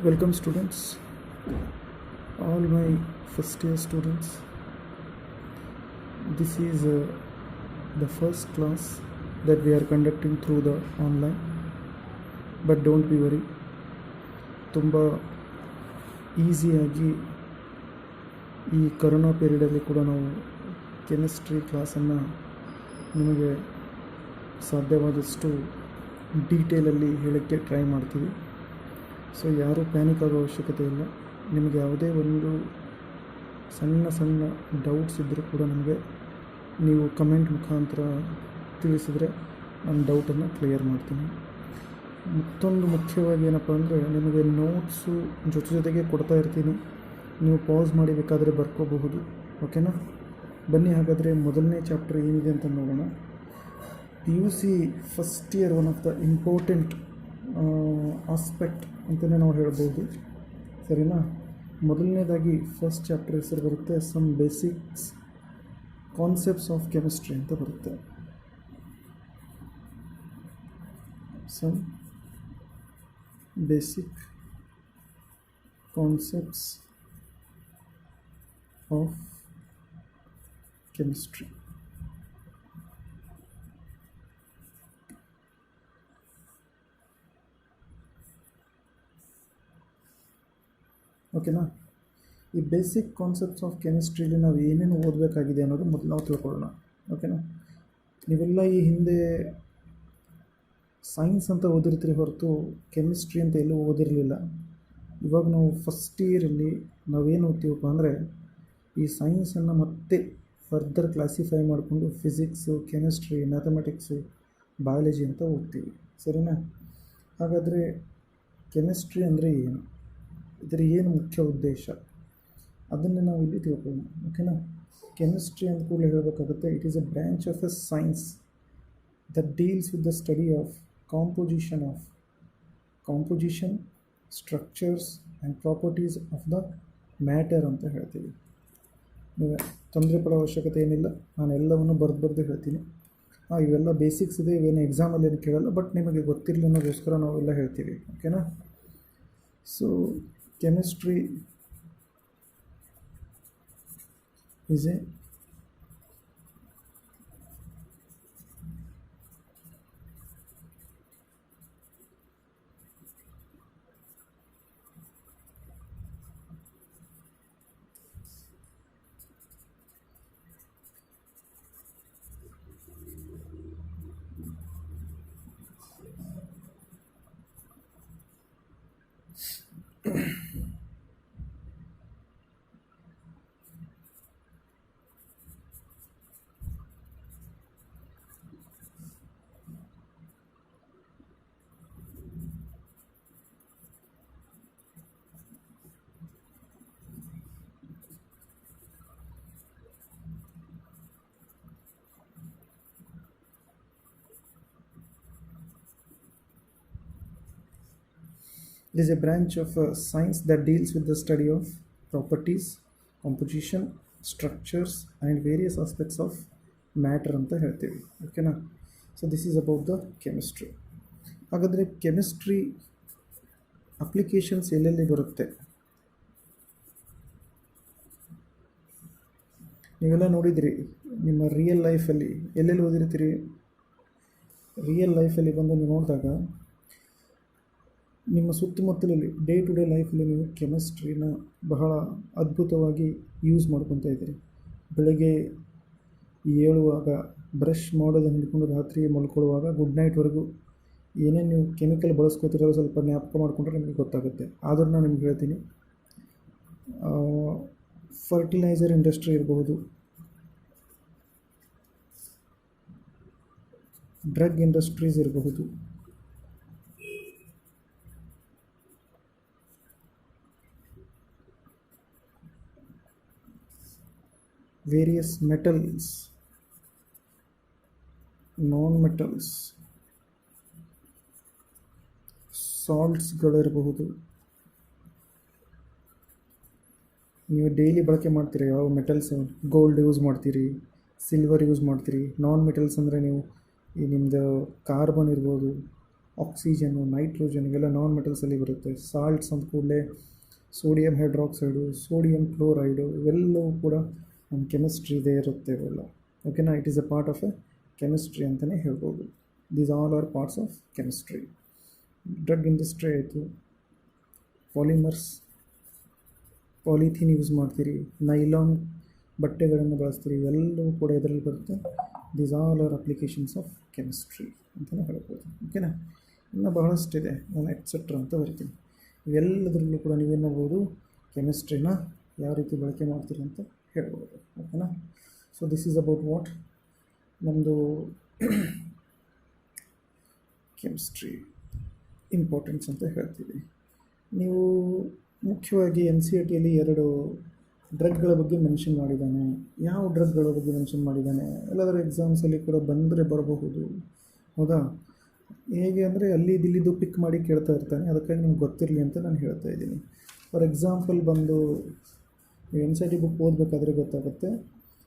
Welcome students, all my first year students. This is the first class that we are conducting through the online, but don't be worried. ತುಂಬ ಈಸಿಯಾಗಿ ಈ corona ಪೀರಿಯಡಲ್ಲಿ ಕೂಡ ನಾವು chemistry ಕ್ಲಾಸನ್ನು ನಿಮಗೆ ಸಾಧ್ಯವಾದಷ್ಟು ಡೀಟೇಲಲ್ಲಿ ಹೇಳೋಕ್ಕೆ try ಮಾಡ್ತೀವಿ. ಸೊ ಯಾರೂ ಪ್ಯಾನಿಕ್ ಆಗೋ ಅವಶ್ಯಕತೆ ಇಲ್ಲ. ನಿಮಗೆ ಯಾವುದೇ ಒಂದು ಸಣ್ಣ ಡೌಟ್ಸ್ ಇದ್ದರೂ ಕೂಡ ನಮಗೆ ನೀವು ಕಮೆಂಟ್ ಮುಖಾಂತರ ತಿಳಿಸಿದರೆ ನಾನು ಡೌಟನ್ನು ಕ್ಲಿಯರ್ ಮಾಡ್ತೀನಿ. ಮತ್ತೊಂದು ಮುಖ್ಯವಾಗಿ ಏನಪ್ಪ ಅಂದರೆ, ನಿಮಗೆ ನೋಟ್ಸು ಜೊತೆಗೆ ಕೊಡ್ತಾ ಇರ್ತೀನಿ, ನೀವು ಪಾಸ್ ಮಾಡಿ ಬೇಕಾದರೆ ಬರ್ಕೋಬಹುದು. ಓಕೆನಾ? ಬನ್ನಿ ಹಾಗಾದರೆ ಮೊದಲನೇ ಚಾಪ್ಟರ್ ಏನಿದೆ ಅಂತ ನೋಡೋಣ. PUC first year one of the important aspect ಅಂತಲೇ ನಾವು ಹೇಳ್ಬೋದು. ಸರಿನಾ? ಮೊದಲನೇದಾಗಿ ಫಸ್ಟ್ ಚಾಪ್ಟರ್ ಹೆಸರು ಬರುತ್ತೆ some basics concepts of chemistry ಅಂತ ಬರುತ್ತೆ. Some basic concepts of chemistry. ಓಕೆನಾ? ಈ ಬೇಸಿಕ್ ಕಾನ್ಸೆಪ್ಟ್ಸ್ ಆಫ್ ಕೆಮಿಸ್ಟ್ರಿಲಿ ನಾವು ಏನೇನು ಓದಬೇಕಾಗಿದೆ ಅನ್ನೋದು ಮೊದಲು ನಾವು ತಿಳ್ಕೊಳ್ಳೋಣ. ಓಕೆನಾ? ನೀವೆಲ್ಲ ಈ ಹಿಂದೆ ಸೈನ್ಸ್ ಅಂತ ಓದಿರ್ತೀರಿ ಹೊರತು ಕೆಮಿಸ್ಟ್ರಿ ಅಂತ ಎಲ್ಲೂ ಓದಿರಲಿಲ್ಲ. ಇವಾಗ ನಾವು ಫಸ್ಟ್ ಇಯರಲ್ಲಿ ನಾವೇನು ಓದ್ತೀವಪ್ಪ ಅಂದರೆ, ಈ ಸೈನ್ಸನ್ನು ಮತ್ತೆ ಫರ್ದರ್ ಕ್ಲಾಸಿಫೈ ಮಾಡಿಕೊಂಡು ಫಿಸಿಕ್ಸು, ಕೆಮಿಸ್ಟ್ರಿ, ಮ್ಯಾಥಮೆಟಿಕ್ಸು, ಬಯಾಲಜಿ ಅಂತ ಓದ್ತೀವಿ. ಸರಿನಾ? ಹಾಗಾದರೆ ಕೆಮಿಸ್ಟ್ರಿ ಅಂದರೆ ಏನು, ಇದರ ಏನು ಮುಖ್ಯ ಉದ್ದೇಶ, ಅದನ್ನು ನಾವು ಇಲ್ಲಿ ತಿಳ್ಕೊಳ್ಳೋಣ. ಓಕೆನಾ? ಕೆಮಿಸ್ಟ್ರಿ ಅಂತ ಕೂಡ ಹೇಳಬೇಕಾಗುತ್ತೆ, it is a branch of a science that deals with the study of composition, structures and properties of the matter ಅಂತ ಹೇಳ್ತೀವಿ. ನೀವು ತೊಂದರೆ ಪಡೋ ಅವಶ್ಯಕತೆ ಏನಿಲ್ಲ, ನಾನು ಎಲ್ಲವನ್ನು ಬರೆದು ಹೇಳ್ತೀನಿ. ಇವೆಲ್ಲ ಬೇಸಿಕ್ಸ್ ಇದೆ, ಇವೇನು ಎಕ್ಸಾಮಲ್ಲಿ ಏನು ಕೇಳಲ್ಲ, ಬಟ್ ನಿಮಗೆ ಗೊತ್ತಿರಲಿ ಅನ್ನೋದಕ್ಕೋಸ್ಕರ ನಾವೆಲ್ಲ ಹೇಳ್ತೀವಿ. ಓಕೆನಾ? So chemistry is a It is a branch of science that deals with the study of properties, composition, structures and various aspects of matter ಅಂತ ಹೇಳ್ತೀವಿ. ಓಕೆನಾ? So this is about the chemistry. ಹಾಗಾದರೆ chemistry applications ಎಲ್ಲೆಲ್ಲಿ ಬರುತ್ತೆ? ನೀವೆಲ್ಲ ನೋಡಿದಿರಿ ನಿಮ್ಮ real ಲೈಫಲ್ಲಿ, ಎಲ್ಲೆಲ್ಲಿ ಓದಿರ್ತೀರಿ. ರಿಯಲ್ ಲೈಫಲ್ಲಿ ಬಂದು ನೀವು ನೋಡಿದಾಗ ನಿಮ್ಮ ಸುತ್ತಮುತ್ತಲಲ್ಲಿ ಡೇ ಟು ಡೇ ಲೈಫಲ್ಲಿ ನೀವು ಕೆಮಿಸ್ಟ್ರಿನ ಬಹಳ ಅದ್ಭುತವಾಗಿ ಯೂಸ್ ಮಾಡ್ಕೊತಾ ಇದ್ದೀರಿ. ಬೆಳಗ್ಗೆ ಏಳುವಾಗ, ಬ್ರಷ್ ಮಾಡೋದನ್ನು ಹಿಡ್ಕೊಂಡು ರಾತ್ರಿ ಮಲ್ಕೊಳ್ಳುವಾಗ, ಗುಡ್ ನೈಟ್ವರೆಗೂ ಏನೇನು ನೀವು ಕೆಮಿಕಲ್ ಬಳಸ್ಕೊತಿರೋ ಸ್ವಲ್ಪ ಜ್ಞಾಪಕ ಮಾಡಿಕೊಂಡ್ರೆ ನಿಮಗೆ ಗೊತ್ತಾಗುತ್ತೆ. ಆದರೂ ನಾನು ನಿಮ್ಗೆ ಹೇಳ್ತೀನಿ, ಫರ್ಟಿಲೈಸರ್ ಇಂಡಸ್ಟ್ರಿ ಇರಬಹುದು, ಡ್ರಗ್ ಇಂಡಸ್ಟ್ರೀಸ್ ಇರಬಹುದು, ವೇರಿಯಸ್ ಮೆಟಲ್ಸ್, ನಾನ್ ಮೆಟಲ್ಸ್, ಸಾಲ್ಟ್ಸ್ಗಳಿರಬಹುದು. ನೀವು ಡೈಲಿ ಬಳಕೆ ಮಾಡ್ತೀರಿ ಯಾವ ಮೆಟಲ್ಸ್, ಗೋಲ್ಡ್ ಯೂಸ್ ಮಾಡ್ತೀರಿ, ಸಿಲ್ವರ್ ಯೂಸ್ ಮಾಡ್ತೀರಿ. ನಾನ್ ಮೆಟಲ್ಸ್ ಅಂದರೆ ನೀವು ಈ ನಿಮ್ಮದು ಕಾರ್ಬನ್ ಇರ್ಬೋದು, ಆಕ್ಸಿಜನು, ನೈಟ್ರೋಜನ್ ಇವೆಲ್ಲ ನಾನ್ ಮೆಟಲ್ಸಲ್ಲಿ ಬರುತ್ತೆ. ಸಾಲ್ಟ್ಸ್ ಅಂದ ಕೂಡಲೇ ಸೋಡಿಯಂ ಹೈಡ್ರಾಕ್ಸೈಡು, ಸೋಡಿಯಂ ಕ್ಲೋರೈಡು ಇವೆಲ್ಲವೂ ಕೂಡ ನಮ್ಮ ಕೆಮಿಸ್ಟ್ರಿದೇ ಇರುತ್ತೆ ಇವೆಲ್ಲ. ಓಕೆನಾ, it is a part of A chemistry ಅಂತಲೇ ಹೇಳ್ಬೋದು. These all are parts of chemistry. Drug industry ಆಯಿತು, ಪಾಲಿಮರ್ಸ್, ಪಾಲಿಥೀನ್ ಯೂಸ್ ಮಾಡ್ತೀರಿ, ನೈಲಾನ್ ಬಟ್ಟೆಗಳನ್ನು ಬಳಸ್ತೀರಿ, ಇವೆಲ್ಲವೂ ಕೂಡ ಇದರಲ್ಲಿ ಬರುತ್ತೆ. These all are applications of chemistry ಅಂತಲೇ ಹೇಳ್ಬೋದು. ಓಕೆನಾ, ಇನ್ನು ಬಹಳಷ್ಟಿದೆ, ನಾನು ಎಕ್ಸೆಟ್ರಾ ಅಂತ ಬರಿತೀನಿ. ಇವೆಲ್ಲದರಲ್ಲೂ ಕೂಡ ನೀವೇನು ಮಾಡ್ಬೋದು, ಕೆಮಿಸ್ಟ್ರಿನ ಯಾವ ರೀತಿ ಬಳಕೆ ಮಾಡ್ತೀರಿ ಅಂತ ಹೇಳ್ಬೋದು. ಓಕೆನಾ, so this is about what ನಮ್ಮದು ಕೆಮಿಸ್ಟ್ರಿ ಇಂಪಾರ್ಟೆನ್ಸ್ ಅಂತ ಹೇಳ್ತೀವಿ. ನೀವು ಮುಖ್ಯವಾಗಿ NCERTಯಲ್ಲಿ 2 ಡ್ರಗ್ಗಳ ಬಗ್ಗೆ ಮೆನ್ಷನ್ ಮಾಡಿದ್ದಾನೆ. ಯಾವ ಡ್ರಗ್ಗಳ ಬಗ್ಗೆ ಮೆನ್ಷನ್ ಮಾಡಿದ್ದಾನೆ, ಎಲ್ಲಾದರೂ ಎಕ್ಸಾಮ್ಸಲ್ಲಿ ಕೂಡ ಬಂದರೆ ಬರಬಹುದು. ಹೌದಾ, ಹೇಗೆ ಅಂದರೆ ಅಲ್ಲಿದ್ದು ಪಿಕ್ ಮಾಡಿ ಕೇಳ್ತಾ ಇರ್ತಾನೆ, ಅದಕ್ಕಾಗಿ ನಿಮ್ಗೆ ಗೊತ್ತಿರಲಿ ಅಂತ ನಾನು ಹೇಳ್ತಾ ಇದ್ದೀನಿ. ಫಾರ್ ಎಕ್ಸಾಂಪಲ್ ಬಂದು ನೀವು NCERT ಬುಕ್ ಓದಬೇಕಾದ್ರೆ ಗೊತ್ತಾಗುತ್ತೆ.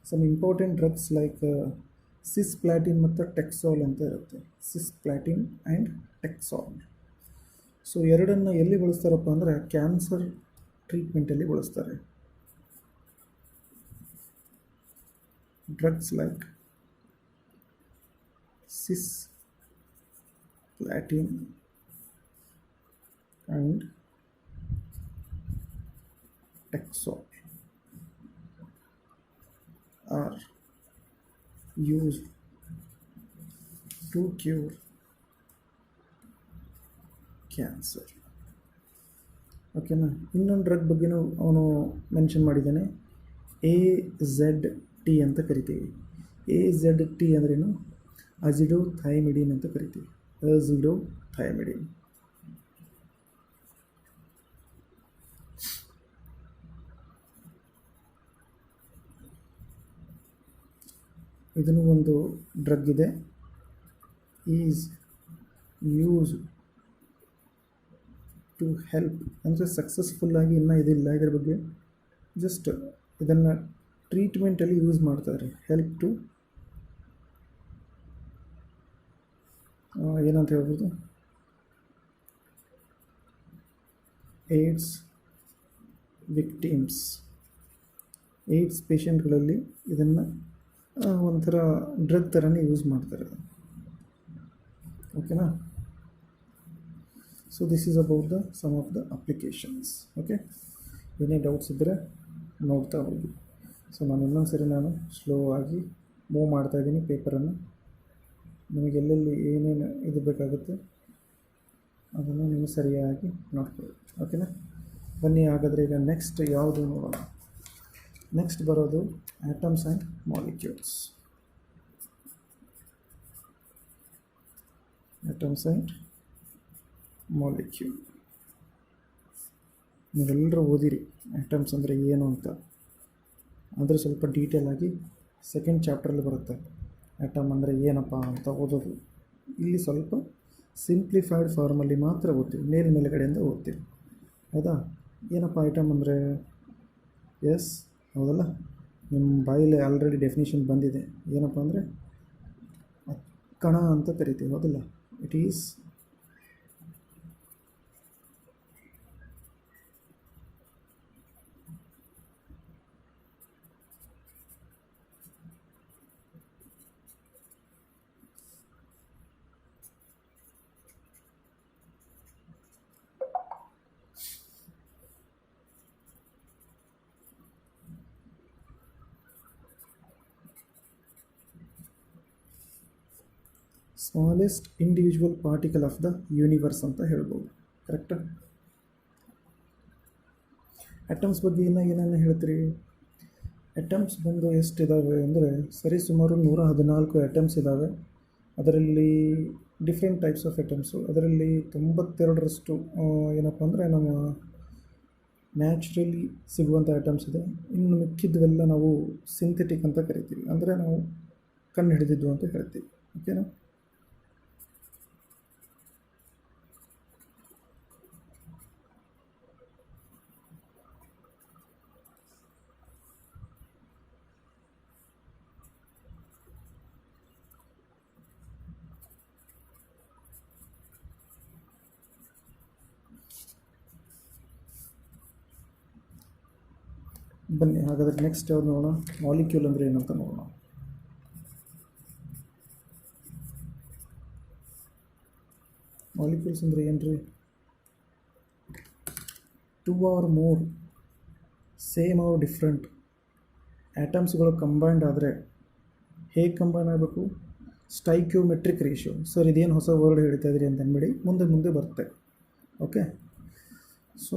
ಸಮ್ ಇಂಪಾರ್ಟೆಂಟ್ ಡ್ರಗ್ಸ್ ಲೈಕ್ ಸಿಸ್ಪ್ಲಾಟಿನ್ ಮತ್ತು ಟೆಕ್ಸಾಲ್ ಅಂತ ಇರುತ್ತೆ. ಸಿಸ್ಪ್ಲಾಟಿನ್ ಆ್ಯಂಡ್ ಟೆಕ್ಸಾಲ್. ಸೊ ಎರಡನ್ನು ಎಲ್ಲಿ ಬಳಸ್ತಾರಪ್ಪ ಅಂದರೆ ಕ್ಯಾನ್ಸರ್ ಟ್ರೀಟ್ಮೆಂಟಲ್ಲಿ ಬಳಸ್ತಾರೆ. Drugs like cisplatin and taxol are used to cure cancer. ಓಕೆನಾ, ಇನ್ನೊಂದು ಡ್ರಗ್ ಬಗ್ಗೆನೂ ಅವನು ಮೆನ್ಷನ್ ಮಾಡಿದ್ದಾನೆ, AZT ಅಂತ ಕರಿತೀವಿ. AZT ಅಂದ್ರೇನು, ಅಜಿಡೋಥೈಮಿಡಿನ್ ಅಂತ ಕರಿತೀವಿ. ಅಜಿಡೋಥೈಮಿಡಿನ್. ಇದನ್ನು ಒಂದು ಡ್ರಗ್ ಇದೆ, ಈಸ್ ಯೂಸ್ ಟು ಹೆಲ್ಪ್ ಅಂದರೆ ಸಕ್ಸಸ್ಫುಲ್ಲಾಗಿ ಇನ್ನೂ ಇದಿಲ್ಲ ಇದ್ರ ಬಗ್ಗೆ, ಜಸ್ಟ್ ಇದನ್ನು ಟ್ರೀಟ್ಮೆಂಟಲ್ಲಿ ಯೂಸ್ ಮಾಡ್ತಾರೆ. ಹೆಲ್ಪ್ ಟು ಏನಂತ ಹೇಳ್ಬೋದು, ಏಡ್ಸ್ ವಿಕ್ಟಿಮ್ಸ್. ಏಡ್ಸ್ ಪೇಷಂಟ್ಗಳಲ್ಲಿ ಇದನ್ನು ಒಂಥರ ಡ್ರಗ್ ಥರನೇ ಯೂಸ್ ಮಾಡ್ತಾರೆ. ಓಕೆನಾ, so this is about the sum of the applications. Okay, ಏನೇ ಡೌಟ್ಸ್ ಇದ್ದರೆ ನೋಡ್ತಾ ಹೋಗಿ. ಸೊ ನಾನು ಇನ್ನೊಂದು ಸರಿ ನಾನು ಸ್ಲೋ ಆಗಿ ಮೂವ್ ಮಾಡ್ತಾಯಿದ್ದೀನಿ ಪೇಪರನ್ನು. ನಿಮಗೆ ಎಲ್ಲೆಲ್ಲಿ ಏನೇನು ಇದು ಬೇಕಾಗುತ್ತೆ ಅದನ್ನು ನೀವು ಸರಿಯಾಗಿ ನೋಡ್ಕೊಳ್ಳಿ. ಓಕೆನಾ, ಬನ್ನಿ ಹಾಗಾದರೆ ಈಗ ನೆಕ್ಸ್ಟ್ ಯಾವುದು ನೋಡೋಣ. ನೆಕ್ಸ್ಟ್ ಬರೋದು atoms and molecules. Atoms and molecule ನೀವೆಲ್ಲರೂ ಓದಿರಿ ಆಟಮ್ಸ್ ಅಂದರೆ ಏನು ಅಂತ. ಆದರೆ ಸ್ವಲ್ಪ ಡೀಟೇಲ್ ಆಗಿ ಸೆಕೆಂಡ್ ಚಾಪ್ಟ್ರಲ್ಲಿ ಬರುತ್ತೆ ಆಟಮ್ ಅಂದರೆ ಏನಪ್ಪ ಅಂತ ಓದೋದು. ಇಲ್ಲಿ ಸ್ವಲ್ಪ ಸಿಂಪ್ಲಿಫೈಡ್ ಫಾರ್ಮಲ್ಲಿ ಮಾತ್ರ ಓದ್ತೀವಿ, ಮೇಲ್ಗಡೆಯಿಂದ ಓದ್ತೀವಿ. ಹೌದಾ, ಏನಪ್ಪ ಐಟಮ್ ಅಂದರೆ, ಎಸ್ ಹೌದಲ್ಲ, ನಿಮ್ಮ ಬಾಯಲ್ಲಿ ಆಲ್ರೆಡಿ ಡೆಫಿನೇಷನ್ ಬಂದಿದೆ. ಏನಪ್ಪ ಅಂದರೆ ಕಣ ಅಂತ ಕರಿತೀವಿ, ಹೌದಲ್ಲ. It is smallest individual particle of the universe ಅಂತ ಹೇಳ್ಬೋದು. ಕರೆಕ್ಟಾ? ಅಟಮ್ಸ್ ಬಗ್ಗೆ ಇನ್ನೂ ಏನೇನು ಹೇಳ್ತೀರಿ? ಅಟಮ್ಸ್ ಬಂದು ಎಷ್ಟಿದ್ದಾವೆ ಅಂದರೆ ಸರಿಸುಮಾರು 114 ಅಟಮ್ಸ್ ಇದ್ದಾವೆ. ಅದರಲ್ಲಿ ಡಿಫ್ರೆಂಟ್ ಟೈಪ್ಸ್ ಆಫ್ ಅಟಮ್ಸು. ಅದರಲ್ಲಿ 92ರಷ್ಟು ಏನಪ್ಪ ಅಂದರೆ ನಮ್ಮ ನ್ಯಾಚುರಲಿ ಸಿಗುವಂಥ ಐಟಮ್ಸ್ ಇದೆ. ಇನ್ನು ಮಿಕ್ಕಿದ್ದವೆಲ್ಲ ನಾವು ಸಿಂಥೆಟಿಕ್ ಅಂತ ಕರಿತೀವಿ, ಅಂದರೆ ನಾವು ಕಂಡು ಹಿಡಿದಿದ್ದು ಅಂತ ಹೇಳ್ತೀವಿ. ಓಕೆನಾ? ಬನ್ನಿ ಹಾಗಾದರೆ ನೆಕ್ಸ್ಟ್ ಯಾವ್ದು ನೋಡೋಣ. ಮಾಲಿಕ್ಯೂಲ್ ಅಂದರೆ ಏನಂತ ನೋಡೋಣ. ಮಾಲಿಕ್ಯೂಲ್ಸ್ ಅಂದರೆ ಏನು ರೀ? Two or more same or different ಆಟಮ್ಸ್ಗಳು ಕಂಬೈಂಡ್ ಆದರೆ ಹೇಗೆ ಕಂಬೈನ್ ಆಗಬೇಕು? ಸ್ಟೈಕ್ಯೋಮೆಟ್ರಿಕ್ ರೇಷಿಯೋ. ಸರ್ ಇದೇನು ಹೊಸ ವರ್ಡ್ ಹೇಳ್ತಾ ಇದ್ರಿ ಅಂತ ಅಂದ್ಬಿಡಿ, ಮುಂದೆ ಮುಂದೆ ಬರುತ್ತೆ. Okay, so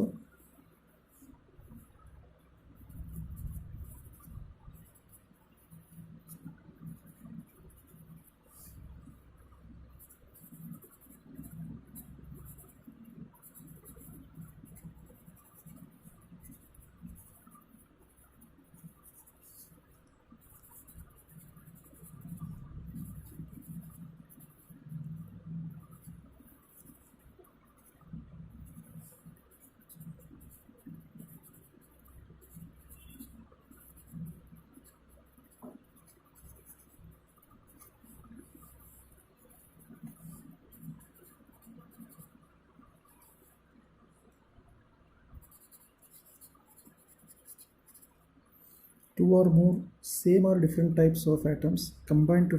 two or more same or different types of atoms combined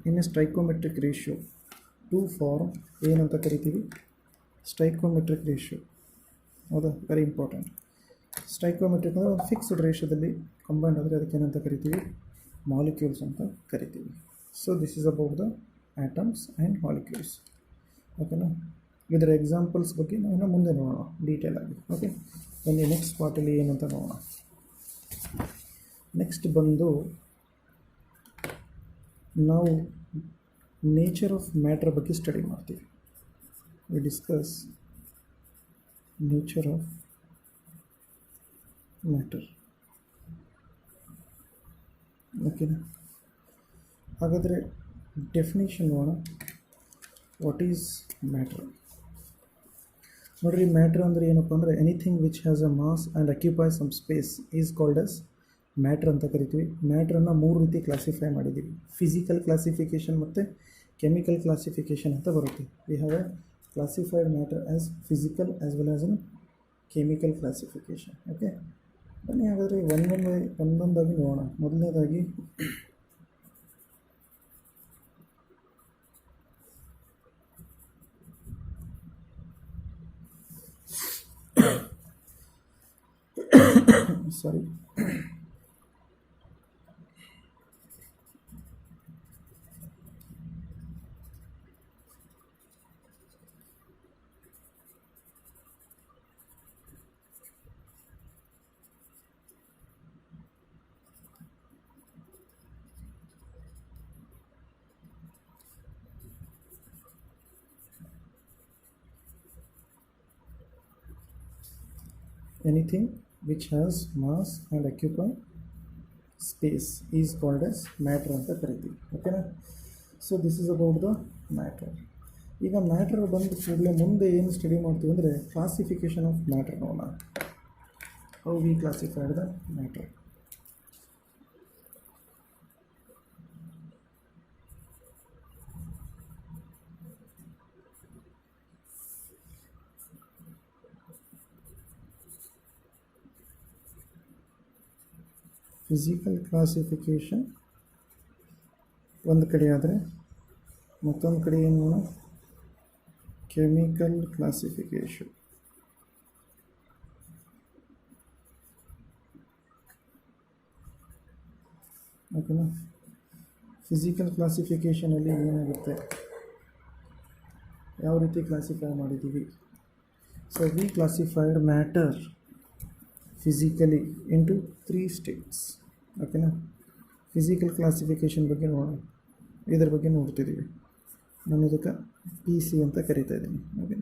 in a stoichiometric ratio to form ಏನಂತ ಕರಿತೀವಿ? Stoichiometric ratio. ಹೌದಾ? Very important. ಸ್ಟೈಕೋಮೆಟ್ರಿಕ್ ಅಂದರೆ ಒಂದು ಫಿಕ್ಸ್ಡ್ ರೇಷಿಯೋದಲ್ಲಿ ಕಂಬೈಂಡ್ ಆದರೆ ಅದಕ್ಕೆ ಏನಂತ ಕರಿತೀವಿ? ಮಾಲಿಕ್ಯೂಲ್ಸ್ ಅಂತ ಕರಿತೀವಿ. So this is about the atoms and molecules. ಓಕೆನಾ? ಇದರ ಎಕ್ಸಾಂಪಲ್ಸ್ ಬಗ್ಗೆ ನಾವು ಮುಂದೆ ನೋಡೋಣ ಡೀಟೇಲ್ ಆಗಿ. ಓಕೆ, ಬನ್ನಿ ನೆಕ್ಸ್ಟ್ ಪಾರ್ಟಲ್ಲಿ ಏನಂತ ನೋಡೋಣ. ನೆಕ್ಸ್ಟ್ ಬಂದು ನಾವು ನೇಚರ್ ಆಫ್ ಮ್ಯಾಟರ್ ಬಗ್ಗೆ ಸ್ಟಡಿ ಮಾಡ್ತೀವಿ. We discuss nature of matter. ಓಕೆನಾ? ಹಾಗಾದರೆ ಡೆಫಿನೇಷನ್ ನೋಡೋಣ. What is matter? ನೋಡಿರಿ, ಮ್ಯಾಟ್ರ್ ಅಂದರೆ ಏನಪ್ಪ ಅಂದರೆ anything which has a mass and occupy some space is called as matter ಅಂತ ಕರಿತೀವಿ. ಮ್ಯಾಟ್ರನ್ನು ಮೂರು ರೀತಿ ಕ್ಲಾಸಿಫೈ ಮಾಡಿದ್ದೀವಿ. ಫಿಸಿಕಲ್ ಕ್ಲಾಸಿಫಿಕೇಷನ್ ಮತ್ತು ಕೆಮಿಕಲ್ ಕ್ಲಾಸಿಫಿಕೇಷನ್ ಅಂತ ಬರುತ್ತೆ. We have a classified matter as physical as well as in chemical classification. Okay, ಬನ್ನಿ ಹಾಗಾದರೆ ಒಂದೊಂದಾಗಿ ನೋಡೋಣ. ಮೊದಲನೇದಾಗಿ sorry. Anything which has mass and occupy space is called as matter ಅಂತ ಕರಿತೀವಿ. ಓಕೆನಾ? So this is about the matter. ಈಗ matter ಬಂದ ಕೂಡಲೇ ಮುಂದೆ ಏನು ಸ್ಟಡಿ ಮಾಡ್ತೀವಿ ಅಂದರೆ ಕ್ಲಾಸಿಫಿಕೇಷನ್ ಆಫ್ ಮ್ಯಾಟರ್ ನೋಡೋಣ. How we classified the matter. Physical classification ಒಂದು ಕಡೆ ಆದರೆ, ಮತ್ತೊಂದು ಕಡೆ ಏನು ನೋಡೋಣ, ಕೆಮಿಕಲ್ ಕ್ಲಾಸಿಫಿಕೇಷನ್. ಓಕೆನಾ? ಫಿಸಿಕಲ್ ಕ್ಲಾಸಿಫಿಕೇಷನಲ್ಲಿ ಏನಾಗುತ್ತೆ, ಯಾವ ರೀತಿ ಕ್ಲಾಸಿಫೈ ಮಾಡಿದ್ದೀವಿ? So we classified matter physically into 3 States. ಓಕೆನಾ? ಫಿಸಿಕಲ್ ಕ್ಲಾಸಿಫಿಕೇಷನ್ ಬಗ್ಗೆ ನೋಡೋಣ, ಇದ್ರ ಬಗ್ಗೆ ನೋಡ್ತಿದ್ದೀವಿ. ನಾನು ಇದಕ್ಕೆ PC ಅಂತ ಕರಿತಾ ಇದ್ದೀನಿ. ಓಕೆ,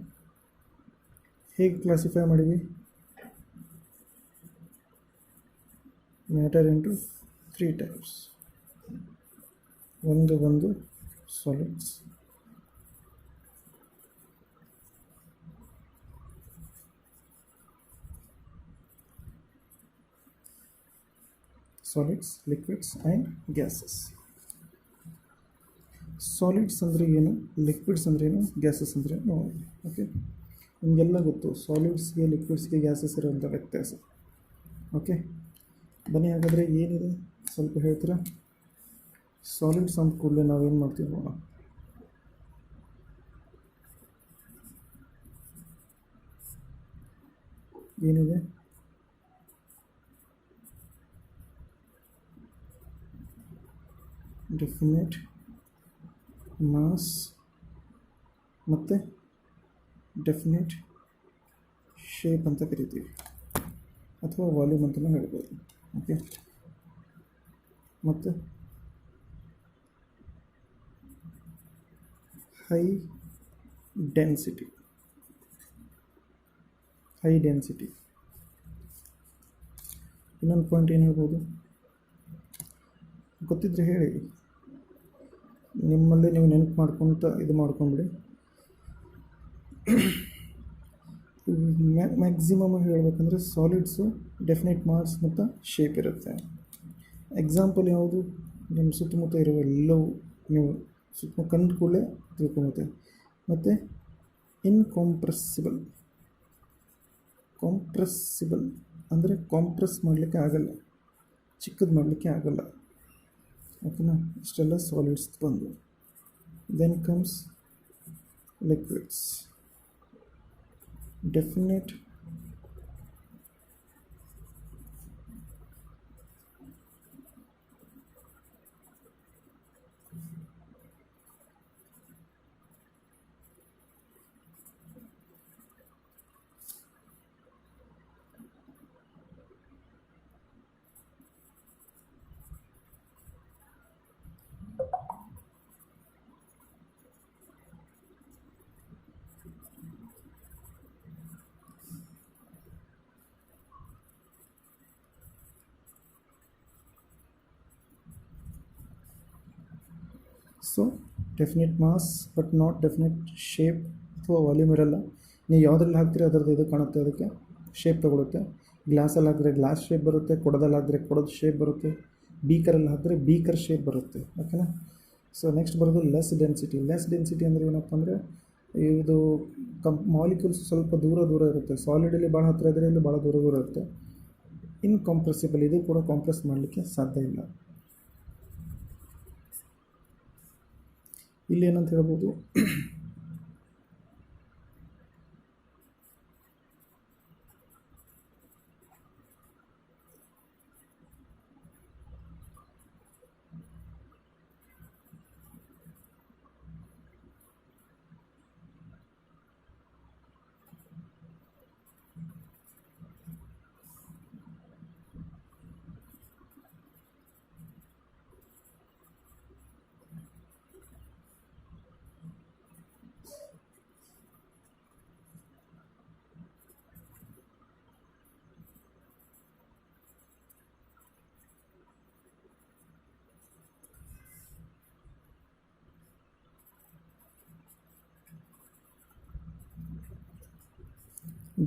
ಹೇಗೆ ಕ್ಲಾಸಿಫೈ ಮಾಡಿದ್ವಿ? Matter into 3 types. ಒಂದು solids, liquids and gases. Solids ಅಂದರೆ ಏನು, ಲಿಕ್ವಿಡ್ಸ್ ಅಂದರೆ ಏನು, ಗ್ಯಾಸಸ್ ಅಂದರೆ ನೋಡಿ. ಓಕೆ, ನಿಮಗೆಲ್ಲ ಗೊತ್ತು ಸಾಲಿಡ್ಸ್ಗೆ ಲಿಕ್ವಿಡ್ಸ್ಗೆ ಗ್ಯಾಸಸ್ ಇರೋಂಥ ವ್ಯತ್ಯಾಸ. ಓಕೆ, ಬನ್ನಿ ಹಾಗಾದರೆ ಏನಿದೆ ಸ್ವಲ್ಪ ಹೇಳ್ತೀರಾ? ಸಾಲಿಡ್ಸ್ ಅಂದ ಕೂಡಲೇ ನಾವೇನು ಮಾಡ್ತೀವಿ ನೋಡೋಣ. ಏನಿದೆ? ಡೆಫಿನೆಟ್ ಮಾಸ್ ಮತ್ತು ಡೆಫಿನೆಟ್ ಶೇಪ್ ಅಂತ ಕರಿತೀವಿ, ಅಥವಾ ವಾಲ್ಯೂಮ್ ಅಂತಲೂ ಹೇಳ್ಬೋದು. ಓಕೆ, ಮತ್ತು ಹೈ ಡೆನ್ಸಿಟಿ. ಇನ್ನೊಂದು ಪಾಯಿಂಟ್ ಏನು ಹೇಳ್ಬೋದು ಗೊತ್ತಿದ್ದರೆ ಹೇಳಿ, ನಿಮ್ಮಲ್ಲೇ ನೀವು ನೆನಪು ಮಾಡ್ಕೊತ ಇದು ಮಾಡ್ಕೊಂಬಿಡಿ. ಮ್ಯಾಕ್ಸಿಮಮ್ ಹೇಳಬೇಕಂದ್ರೆ ಸಾಲಿಡ್ಸು ಡೆಫಿನೆಟ್ ಮಾಸ್ ಮತ್ತು ಶೇಪ್ ಇರುತ್ತೆ. ಎಕ್ಸಾಂಪಲ್ ಯಾವುದು? ನಿಮ್ಮ ಸುತ್ತಮುತ್ತ ಇರುವ ಎಲ್ಲವೂ ನೀವು ಸುತ್ತಮುತ್ತ ಕಂಡು ಕೂಡಲೇ ತಿಳ್ಕೊಳುತ್ತೆ. ಮತ್ತು ಇನ್ಕಾಂಪ್ರೆಸ್ಸಿಬಲ್ ಅಂದರೆ ಕಾಂಪ್ರೆಸ್ ಮಾಡಲಿಕ್ಕೆ ಆಗಲ್ಲ, ಚಿಕ್ಕದು ಮಾಡಲಿಕ್ಕೆ ಆಗಲ್ಲ. ಓಕೆನಾ? ಇಷ್ಟೆಲ್ಲ ಸಾಲಿಡ್ಸ್ ಬಂದು. Then comes liquids. Definite so definite mass but not definite shape ಅಥವಾ ವಾಲ್ಯೂಮ್ ಇರಲ್ಲ. ನೀವು ಯಾವುದ್ರಲ್ಲಿ ಹಾಕ್ತೀರಿ ಅದರದ್ದು ಇದು ಕಾಣುತ್ತೆ, ಅದಕ್ಕೆ ಶೇಪ್ ತೊಗೊಳುತ್ತೆ. ಗ್ಲಾಸಲ್ಲಿ ಹಾಕಿದ್ರೆ ಗ್ಲಾಸ್ ಶೇಪ್ ಬರುತ್ತೆ, ಕೊಡದಲ್ಲಿ ಹಾಕಿದ್ರೆ ಕೊಡದ ಶೇಪ್ ಬರುತ್ತೆ, ಬೀಕರಲ್ಲಿ ಹಾಕಿದ್ರೆ ಬೀಕರ್ ಶೇಪ್ ಬರುತ್ತೆ. ಓಕೆನಾ? ಸೊ ನೆಕ್ಸ್ಟ್ ಬರೋದು ಲೆಸ್ ಡೆನ್ಸಿಟಿ ಅಂದರೆ ಏನಪ್ಪ ಅಂದರೆ ಇದು ಮಾಲಿಕ್ಯೂಲ್ಸ್ ಸ್ವಲ್ಪ ದೂರ ಇರುತ್ತೆ. ಸಾಲಿಡಲ್ಲಿ ಭಾಳ ಹತ್ತಿರ ಇದ್ದರೆ ಇಲ್ಲಿ ಭಾಳ ದೂರ ಇರುತ್ತೆ. ಇನ್ಕಾಂಪ್ರೆಸಿಬಲ್, ಇದು ಕೂಡ ಕಾಂಪ್ರೆಸ್ ಮಾಡಲಿಕ್ಕೆ ಸಾಧ್ಯ ಇಲ್ಲ. ಇಲ್ಲಿ ಏನಂತ ಹೇಳ್ಬೋದು,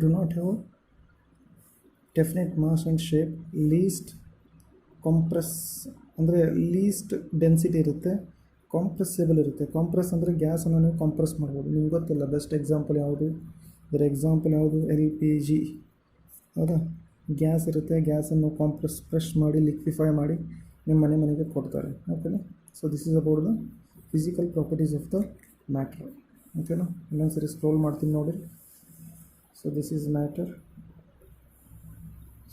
do not have definite mass and shape, least compress ಅಂದರೆ ಲೀಸ್ಟ್ ಡೆನ್ಸಿಟಿ ಇರುತ್ತೆ, ಕಾಂಪ್ರೆಸ್ಸಿಬಲ್ ಇರುತ್ತೆ. ಕಾಂಪ್ರೆಸ್ ಅಂದರೆ ಗ್ಯಾಸನ್ನು ನೀವು ಕಾಂಪ್ರೆಸ್ ಮಾಡ್ಬೋದು. ನಿಮ್ಗೆ ಗೊತ್ತಿಲ್ಲ ಬೆಸ್ಟ್ ಎಕ್ಸಾಂಪಲ್ ಯಾವುದು? ಇದರ ಎಕ್ಸಾಂಪಲ್ ಯಾವುದು? LPG. ಹೌದಾ? ಗ್ಯಾಸ್ ಇರುತ್ತೆ, ಗ್ಯಾಸನ್ನು ಪ್ರೆಸ್ ಮಾಡಿ ಲಿಕ್ವಿಫೈ ಮಾಡಿ ನಿಮ್ಮ ಮನೆಗೆ ಕೊಡ್ತಾರೆ. ಓಕೆನಾ? So this is about the physical properties of the matter. ಓಕೆನಾ? ಇನ್ನೊಂದು ಸರಿ ಸ್ಕ್ರೋಲ್ ಮಾಡ್ತೀನಿ ನೋಡಿ. So this is matter.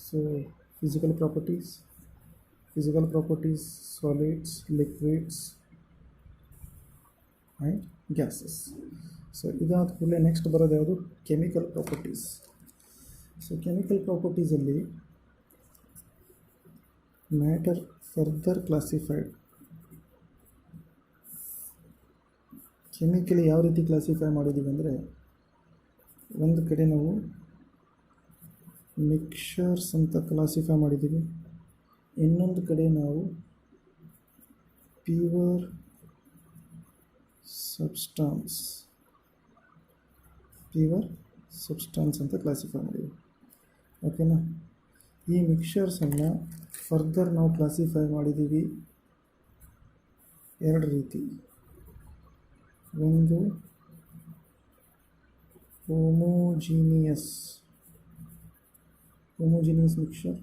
So physical properties, solids, liquids and gases. So ಇದಾದ ಕೂಡಲೇ ನೆಕ್ಸ್ಟ್ ಬರೋದು ಯಾವುದು? Chemical properties. ಸೊ ಕೆಮಿಕಲ್ ಪ್ರಾಪರ್ಟೀಸಲ್ಲಿ ಮ್ಯಾಟರ್ ಫರ್ದರ್ ಕ್ಲಾಸಿಫೈಡ್. ಕೆಮಿಕಲಿ ಯಾವ ರೀತಿ ಕ್ಲಾಸಿಫೈ ಮಾಡಿದ್ದೀವಿ ಅಂದರೆ, ಒಂದು ಕಡೆ ನಾವು ಮಿಕ್ಸರ್ಸ್ ಅಂತ ಕ್ಲಾಸಿಫೈ ಮಾಡಿದ್ದೀವಿ, ಇನ್ನೊಂದು ಕಡೆ ನಾವು ಪ್ಯೂರ್ ಸಬ್ಸ್ಟಾನ್ಸ್ ಅಂತ ಕ್ಲಾಸಿಫೈ ಮಾಡಿದ್ದೀವಿ. ಓಕೆನಾ? ಈ ಮಿಕ್ಸರ್ಸನ್ನು ಫರ್ದರ್ ನಾವು ಕ್ಲಾಸಿಫೈ ಮಾಡಿದ್ದೀವಿ ಎರಡು ರೀತಿ. ಒಂದು ಹೋಮೋಜಿನಿಯಸ್ ಮಿಕ್ಸರ್,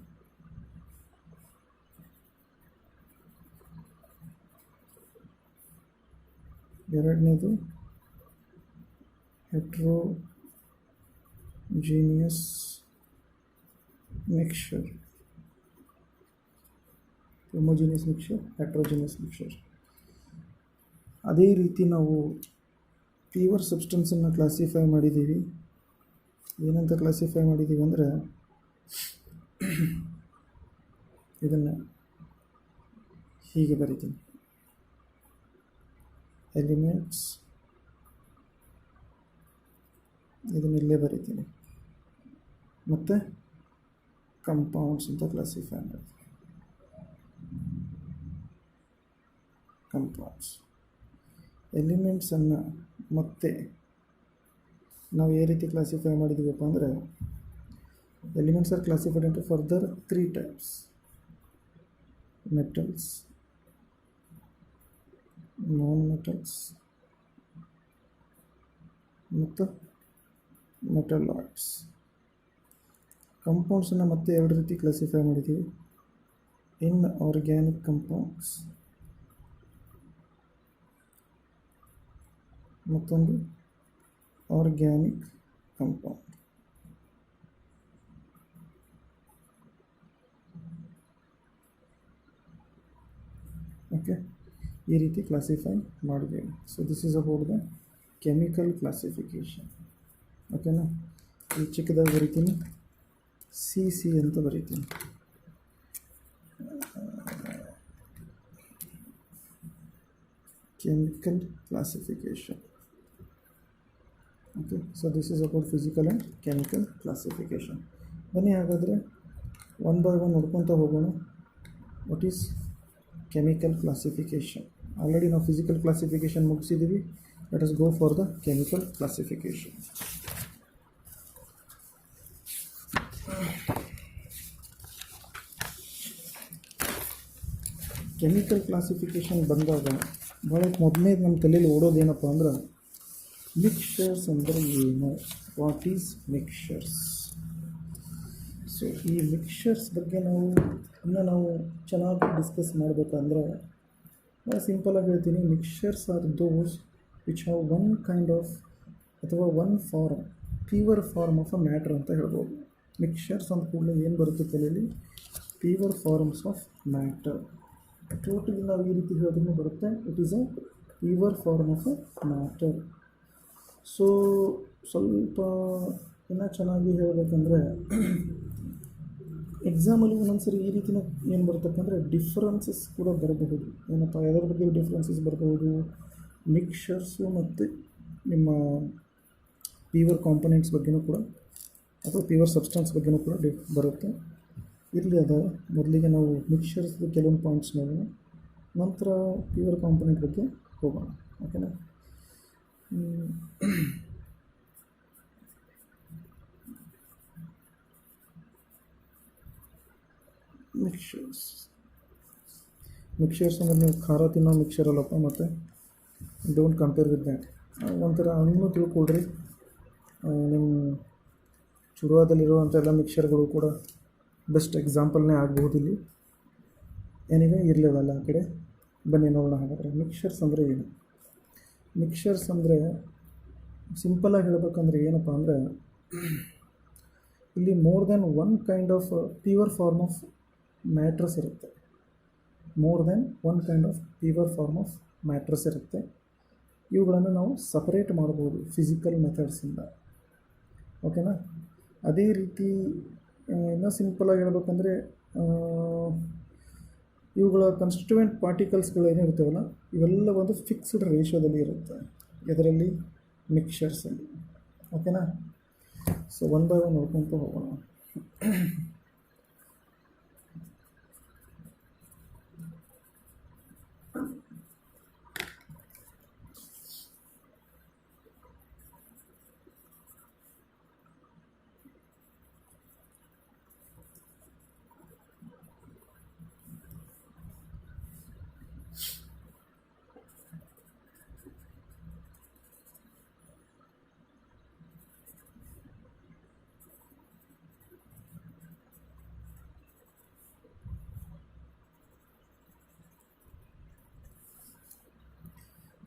ಎರಡನೇದು heterogeneous mixture, homogeneous mixture, heterogeneous mixture. ಅದೇ ರೀತಿ ನಾವು ಪ್ಯೂರ್ ಸಬ್ಸ್ಟೆನ್ಸನ್ನು ಕ್ಲಾಸಿಫೈ ಮಾಡಿದ್ದೀವಿ. ಏನಂತ ಕ್ಲಾಸಿಫೈ ಮಾಡಿದ್ದೀವಿ ಅಂದರೆ, ಇದನ್ನು ಹೀಗೆ ಬರಿತೀನಿ: ಎಲಿಮೆಂಟ್ಸ್, ಇದನ್ನು ಇಲ್ಲೇ ಬರಿತೀನಿ, ಮತ್ತು ಕಂಪೌಂಡ್ಸ್ ಅಂತ ಕ್ಲಾಸಿಫೈ ಮಾಡ್ತೀವಿ. ಕಂಪೌಂಡ್ಸ್ ಎಲಿಮೆಂಟ್ಸನ್ನು ಮತ್ತೆ ನಾವು ಯಾವ ರೀತಿ ಕ್ಲಾಸಿಫೈ ಮಾಡಿದ್ದೀವಪ್ಪ ಅಂದರೆ, elements are classified into further 3 types: metals, non metals ಮತ್ತು ಮೆಟಲಾಯ್ಡ್ಸ್. ಕಂಪೌಂಡ್ಸನ್ನು ಮತ್ತೆ 2 ರೀತಿ ಕ್ಲಾಸಿಫೈ ಮಾಡಿದ್ದೀವಿ: ಇನ್ಆರ್ಗ್ಯಾನಿಕ್ ಕಂಪೌಂಡ್ಸ್, ಮತ್ತೊಂದು ಆರ್ಗ್ಯಾನಿಕ್ ಕಂಪೌಂಡ್. ಓಕೆ, ಈ ರೀತಿ ಕ್ಲಾಸಿಫೈ ಮಾಡಿದ್ದೇವೆ. So this is about the chemical classification. ಓಕೆನಾ? ಈ ಚಿಕ್ಕದಾಗಿ ಬರಿತೀನಿ, ಸಿ ಅಂತ ಬರಿತೀನಿ. Chemical classification. Okay, so this is about physical and chemical classification. ಬನ್ನಿ ಹಾಗಾದರೆ ಒನ್ ಬೈ ಒನ್ ನೋಡ್ಕೊತಾ ಹೋಗೋಣ. What is chemical classification? Already ನಾವು ಫಿಸಿಕಲ್ ಕ್ಲಾಸಿಫಿಕೇಷನ್ ಮುಗಿಸಿದ್ದೀವಿ. Let us go for the chemical classification. Chemical classification ಬಂದಾಗ ಭಾಳ ಮೊದಲನೇದು ನಮ್ಮ ತಲೆಯಲ್ಲಿ ಓಡೋದೇನಪ್ಪ ಅಂದ್ರೆ, ಮಿಕ್ಸ್ಚರ್ಸ್ ಅಂದರೆ ಏನು? What is mixtures? ಸೊ ಈ ಮಿಕ್ಸ್ಚರ್ಸ್ ಬಗ್ಗೆ ನಾವು ಚೆನ್ನಾಗಿ ಡಿಸ್ಕಸ್ ಮಾಡಬೇಕಂದ್ರೆ, ಭಾಳ ಸಿಂಪಲಾಗಿ ಹೇಳ್ತೀನಿ, mixtures are those which have one kind of ಅಥವಾ one form, pure form of a matter ಅಂತ ಹೇಳ್ಬೋದು. ಮಿಕ್ಸ್ಚರ್ಸ್ ಅಂದ ಕೂಡಲೇ ಏನು ಬರುತ್ತೆ ತಲೆಯಲ್ಲಿ? Pure forms of matter. Totally ನಾವು ಈ ರೀತಿ ಹೇಳೋದನ್ನು ಬರುತ್ತೆ, it is a pure form of a matter. So ಸ್ವಲ್ಪ ಇನ್ನೂ ಚೆನ್ನಾಗಿ ಹೇಳಬೇಕಂದ್ರೆ, ಎಕ್ಸಾಮಲ್ಲಿ ಒಂದೊಂದ್ಸರಿ ಈ ರೀತಿನ ಏನು ಬರ್ತಪ್ಪ ಅಂದರೆ, ಡಿಫ್ರೆನ್ಸಸ್ ಕೂಡ ಬರಬಹುದು. ಏನಪ್ಪ, ಯಾವುದ್ರ ಬಗ್ಗೆ ಡಿಫ್ರೆನ್ಸಸ್ ಬರಬಹುದು? ಮಿಕ್ಸ್ಚರ್ಸು ಮತ್ತು ನಿಮ್ಮ ಪ್ಯೂರ್ ಕಾಂಪೊನೆಂಟ್ಸ್ ಬಗ್ಗೆನೂ ಕೂಡ, ಅಥವಾ ಪ್ಯೂರ್ ಸಬ್ಸ್ಟೆನ್ಸ್ ಬಗ್ಗೆನೂ ಕೂಡ ಬರುತ್ತೆ. ಇರಲಿ, ಅದ ಮೊದಲಿಗೆ ನಾವು ಮಿಕ್ಸ್ಚರ್ಸ್ದು ಕೆಲವೊಂದು ಪಾಯಿಂಟ್ಸ್ ನೋಡೋಣ, ನಂತರ ಪ್ಯೂರ್ ಕಾಂಪೊನೆಂಟ್ ಬಗ್ಗೆ ಹೋಗೋಣ. ಓಕೆನಾ? ಮಿಕ್ಸ್ಚರ್ಸ್ ಅಂದರೆ ನೀವು ಖಾರ ತಿನ್ನೋ ಮಿಕ್ಸ್ಚರ್ ಅಲ್ಲಪ್ಪ, ಮತ್ತು ಡೋಂಟ್ ಕಂಪೇರ್ ವಿತ್ ದ್ಯಾಟ್. ಒಂಥರ ಹಣ್ಣು ತಿಳ್ಕೊಳ್ರಿ, ನಿಮ್ಮ ಚುರುವಾದಲ್ಲಿರುವಂಥ ಎಲ್ಲ ಮಿಕ್ಸ್ಚರ್ಗಳು ಕೂಡ ಬೆಸ್ಟ್ ಎಕ್ಸಾಂಪಲ್ನೇ ಆಗ್ಬೋದು ಇಲ್ಲಿ. ಏನಿದೆ ಇರಲಿಲ್ಲ ಆ ಕಡೆ. ಬನ್ನಿ ನೋಡೋಣ ಹಾಗಾದರೆ ಮಿಕ್ಸ್ಚರ್ಸ್ ಅಂದರೆ ಏನು. ಮಿಕ್ಸ್ಚರ್ಸ್ ಅಂದರೆ ಸಿಂಪಲಾಗಿ ಹೇಳಬೇಕಂದ್ರೆ ಏನಪ್ಪ ಅಂದರೆ, ಇಲ್ಲಿ more than one kind of pure form of matters ಇರುತ್ತೆ. More than one kind of pure form of matters ಇರುತ್ತೆ. ಇವುಗಳನ್ನು ನಾವು ಸಪರೇಟ್ ಮಾಡ್ಬೋದು ಫಿಸಿಕಲ್ ಮೆಥಡ್ಸಿಂದ. ಓಕೆನಾ? ಅದೇ ರೀತಿ ಇನ್ನೂ ಸಿಂಪಲಾಗಿ ಹೇಳ್ಬೇಕಂದ್ರೆ, ಇವುಗಳ ಕನ್ಸ್ಟಿಟ್ಯೂಯೆಂಟ್ ಪಾರ್ಟಿಕಲ್ಸ್ಗಳು ಏನಿರ್ತಾವಲ್ಲ, ಇವೆಲ್ಲ ಒಂದು ಫಿಕ್ಸ್ಡ್ ರೇಷಿಯೋದಲ್ಲಿ ಇರುತ್ತೆ. ಇದರಲ್ಲಿ ಮಿಕ್ಸ್ಚರ್ಸಲ್ಲಿ. ಓಕೆನಾ? ಸೊ ಒನ್ ಬೈ ಒನ್ ನೋಡ್ಕೊತ ಹೋಗೋಣ.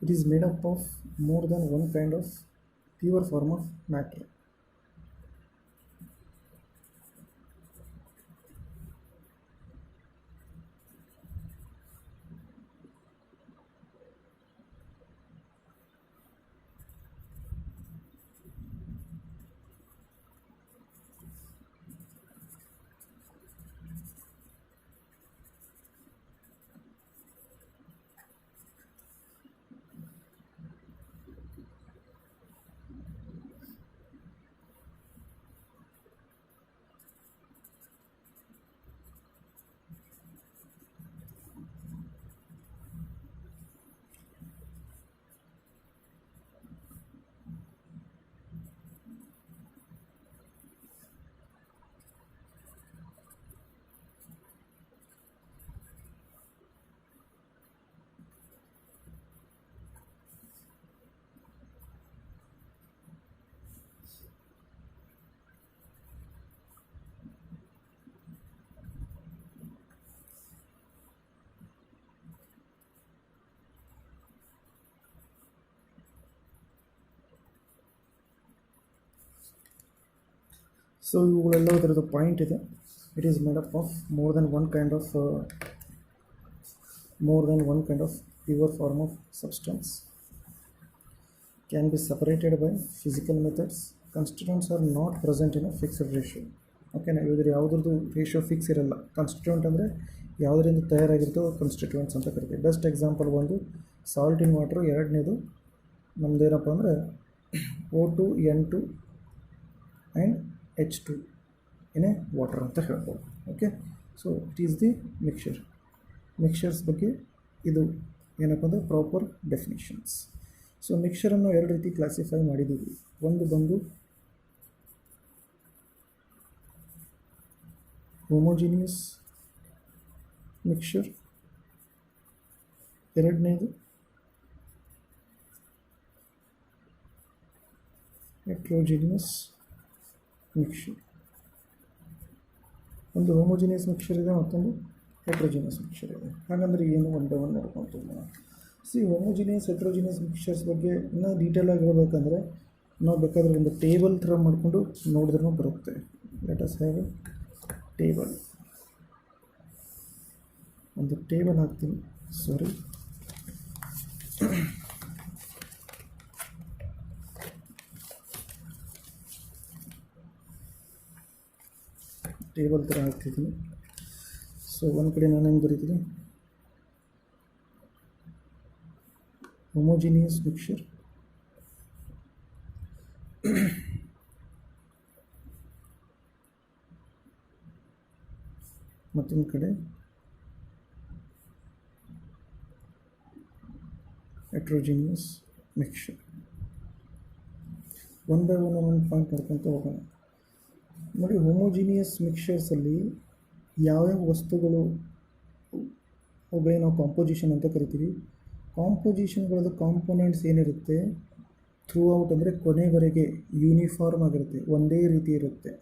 It is made up of more than one kind of pure form of matter. So ಇವುಗಳೆಲ್ಲದರದ್ದು ಪಾಯಿಂಟ್ ಇದೆ. It is made up of more than one kind of pure form of substance, can be separated by physical methods. Constituents are not present in a fixed ratio. ಓಕೆನಾ, ಇದ್ರ ಯಾವುದ್ರದ್ದು ratio fix ಇರಲ್ಲ. Constituent ಅಂದರೆ ಯಾವುದರಿಂದ ತಯಾರಾಗಿರ್ತೋ constituents ಅಂತ ಕರಿತೀವಿ. Best example ಒಂದು salt ಇನ್ water, ಎರಡನೇದು ನಮ್ಮದೇನಪ್ಪ ಅಂದರೆ O2 N2 ಆ್ಯಂಡ್ H2 ಏನೇ ವಾಟರ್ ಅಂತ ಹೇಳ್ಬೋದು. Okay, so it is the mixers ಬಗ್ಗೆ ಇದು ಏನಪ್ಪ ಅಂದರೆ ಪ್ರಾಪರ್ ಡೆಫಿನಿಷನ್ಸ್. ಸೊ ಮಿಕ್ಸರನ್ನು ಎರಡು ರೀತಿ ಕ್ಲಾಸಿಫೈ ಮಾಡಿದ್ದೀವಿ. ಒಂದು ಬಂದು ಹೋಮೋಜಿನಿಯಸ್ ಮಿಕ್ಸರ್, ಎರಡನೇದು ಹೆಟ್ರೋಜಿನಿಯಸ್ ಮಿಕ್ಸರ್. ಒಂದು ಹೋಮೋಜಿನಿಯಸ್ ಮಿಕ್ಸರ್ ಇದೆ, ಮತ್ತೊಂದು ಹೆಟ್ರೋಜಿನಿಯಸ್ ಮಿಕ್ಸರ್ ಇದೆ. ಹಾಗಂದ್ರೆ ಏನು ಒನ್ ಬೈ ಒನ್ ನೋಡ್ಕೊತೀವಿ. ಹೋಮೋಜಿನಿಯಸ್ ಹೆಟ್ರೋಜಿನಿಯಸ್ ಮಿಕ್ಸರ್ಸ್ ಬಗ್ಗೆ ಇನ್ನೂ ಡೀಟೇಲಾಗಿ ಹೇಳಬೇಕಂದ್ರೆ ನಾವು ಬೇಕಾದರೆ ಒಂದು ಟೇಬಲ್ ಥರ ಮಾಡಿಕೊಂಡು ನೋಡಿದ್ರೂ ಬರುತ್ತೆ. Let us have A table. ಒಂದು ಟೇಬಲ್ ಹಾಕ್ತೀನಿ, ಸಾರಿ. ಟೇಬಲ್ ಥರ ಹಾಕ್ತಿದ್ದೀನಿ. ಸೊ ಒಂದು ಕಡೆ ನಾನೇನು ಬರೀತೀನಿ, ಹೋಮೋಜಿನಿಯಸ್ ಮಿಕ್ಸರ್, ಮತ್ತೊಂದು ಕಡೆ heterogeneous mixer. One by one ಒಂದೊಂದು ಪಾಯಿಂಟ್ ನೋಡ್ಕೊತ ಹೋಗೋಣ. ನೋಡಿ, ಹೋಮೋಜಿನಿಯಸ್ ಮಿಕ್ಸರ್ಸಲ್ಲಿ ಯಾವ್ಯಾವ ವಸ್ತುಗಳು ಅವುಗಳೇ ನಾವು ಕಾಂಪೋಸಿಷನ್ ಅಂತ ಕರಿತೀವಿ. ಕಾಂಪೋಸಿಷನ್ಗಳದ್ದು ಕಾಂಪೋನೆಂಟ್ಸ್ ಏನಿರುತ್ತೆ ಥ್ರೂ ಔಟ್ ಅಂದರೆ ಕೊನೆವರೆಗೆ ಯೂನಿಫಾರ್ಮ್ ಆಗಿರುತ್ತೆ, ಒಂದೇ ರೀತಿ ಇರುತ್ತೆ.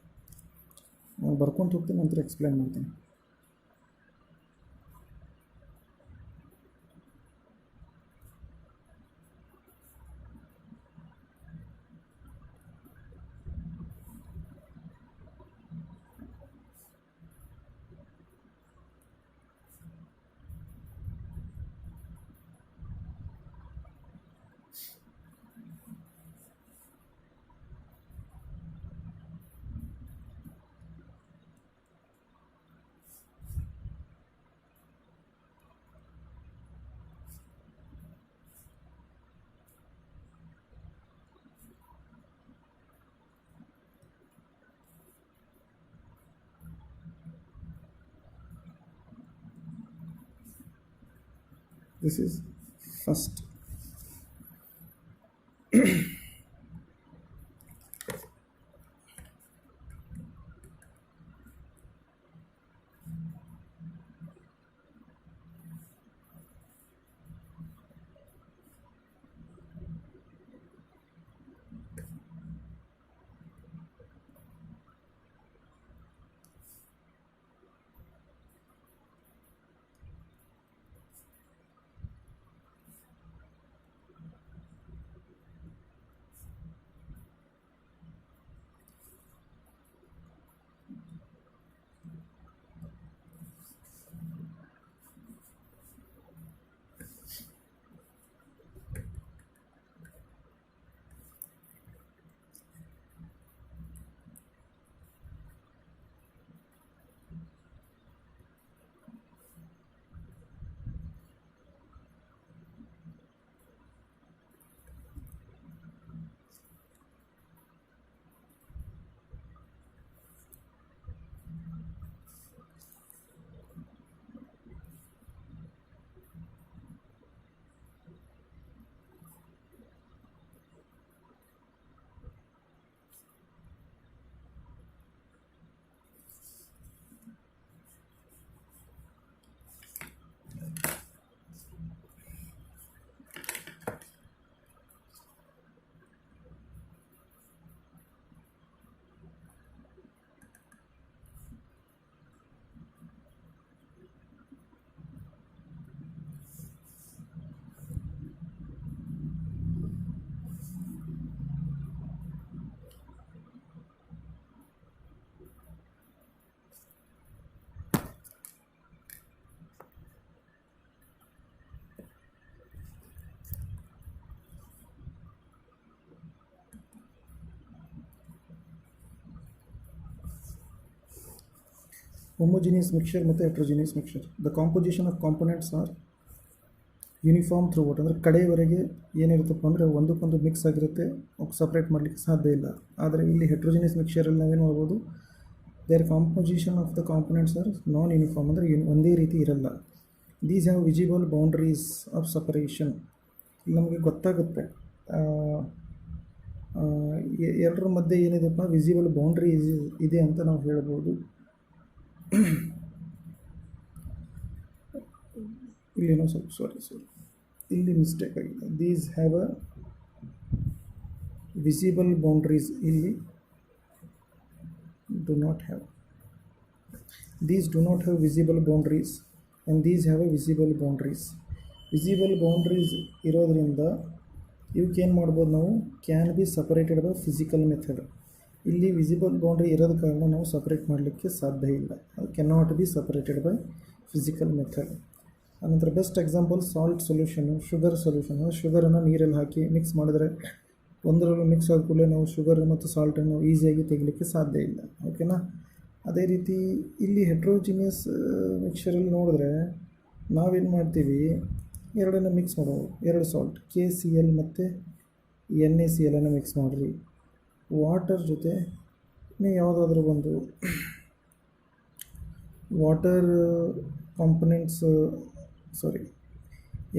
ನಾನು ಬರ್ಕೊಂಡು ಹೋಗ್ತೀನಿ, ನಂತರ ಎಕ್ಸ್ಪ್ಲೇನ್ ಮಾಡ್ತೀನಿ. This is first. Homogeneous mixture ಮತ್ತು heterogeneous mixture. The composition of components are uniform throughout. ಅಂದರೆ ಕಡೆಯವರೆಗೆ ಏನಿರುತ್ತಪ್ಪ ಅಂದರೆ ಒಂದಕ್ಕೊಂದು ಮಿಕ್ಸ್ ಆಗಿರುತ್ತೆ, ಸಪ್ರೇಟ್ ಮಾಡಲಿಕ್ಕೆ ಸಾಧ್ಯ ಇಲ್ಲ. ಆದರೆ ಇಲ್ಲಿ ಹೆಟ್ರೋಜಿನಿಯಸ್ ಮಿಕ್ಸರಲ್ಲಿ ನಾವೇನು ಮಾಡ್ಬೋದು, their composition of the components are non uniform, ಅಂದರೆ ಒಂದೇ ರೀತಿ ಇರಲ್ಲ. These have visible boundaries of separation. ನಮಗೆ ಗೊತ್ತಾಗುತ್ತೆ ಎರಡರ ಮಧ್ಯೆ ಏನಿದೆಪ್ಪ, ವಿಸಿಬಲ್ ಬೌಂಡ್ರಿ ಇದೆ ಅಂತ ನಾವು ಹೇಳ್ಬೋದು. ಇಲ್ಲೇನೋ ಸ್ವಲ್ಪ ಸಾರಿ ಇಲ್ಲಿ ಮಿಸ್ಟೇಕ್ ಆಗಿದೆ. These have a visible boundaries, ಇಲ್ಲಿ do not have. These do not have visible boundaries and these have a visible boundaries. Visible boundaries ಇರೋದ್ರಿಂದ ಇವಕ್ಕೆ ಏನು ಮಾಡ್ಬೋದು ನಾವು, can be separated by physical method. ಇಲ್ಲಿ ವಿಸಿಬಲ್ ಬೌಂಡ್ರಿ ಇರೋದ ಕಾರಣ ನಾವು ಸಪ್ರೇಟ್ ಮಾಡಲಿಕ್ಕೆ ಸಾಧ್ಯ ಇಲ್ಲ. ಅದು cannot be separated by physical method. ಆನಂತರ best example salt solution, sugar solution. ಶುಗರನ್ನು ನೀರಲ್ಲಿ ಹಾಕಿ ಮಿಕ್ಸ್ ಮಾಡಿದ್ರೆ ಒಂದರಲ್ಲೂ ಮಿಕ್ಸ್ ಆದ ಕೂಡಲೇ ನಾವು ಶುಗರ್ ಮತ್ತು ಸಾಲ್ಟನ್ನು ಈಸಿಯಾಗಿ ತೆಗಿಲಿಕ್ಕೆ ಸಾಧ್ಯ ಇಲ್ಲ. ಓಕೆನಾ. ಅದೇ ರೀತಿ ಇಲ್ಲಿ ಹೆಟ್ರೋಜಿನಿಯಸ್ ಮಿಕ್ಸರಲ್ಲಿ ನೋಡಿದ್ರೆ ನಾವೇನು ಮಾಡ್ತೀವಿ, ಎರಡನ್ನು ಮಿಕ್ಸ್ ಮಾಡೋದು. ಎರಡು ಸಾಲ್ಟ್ KCl ಮತ್ತು NaCl ಅನ್ನು ಮಿಕ್ಸ್ ಮಾಡಿರಿ. ವಾಟರ್ ಜೊತೆ ಯಾವುದಾದ್ರೂ ಒಂದು ವಾಟರ್ ಕಾಂಪೊನೆಂಟ್ಸ್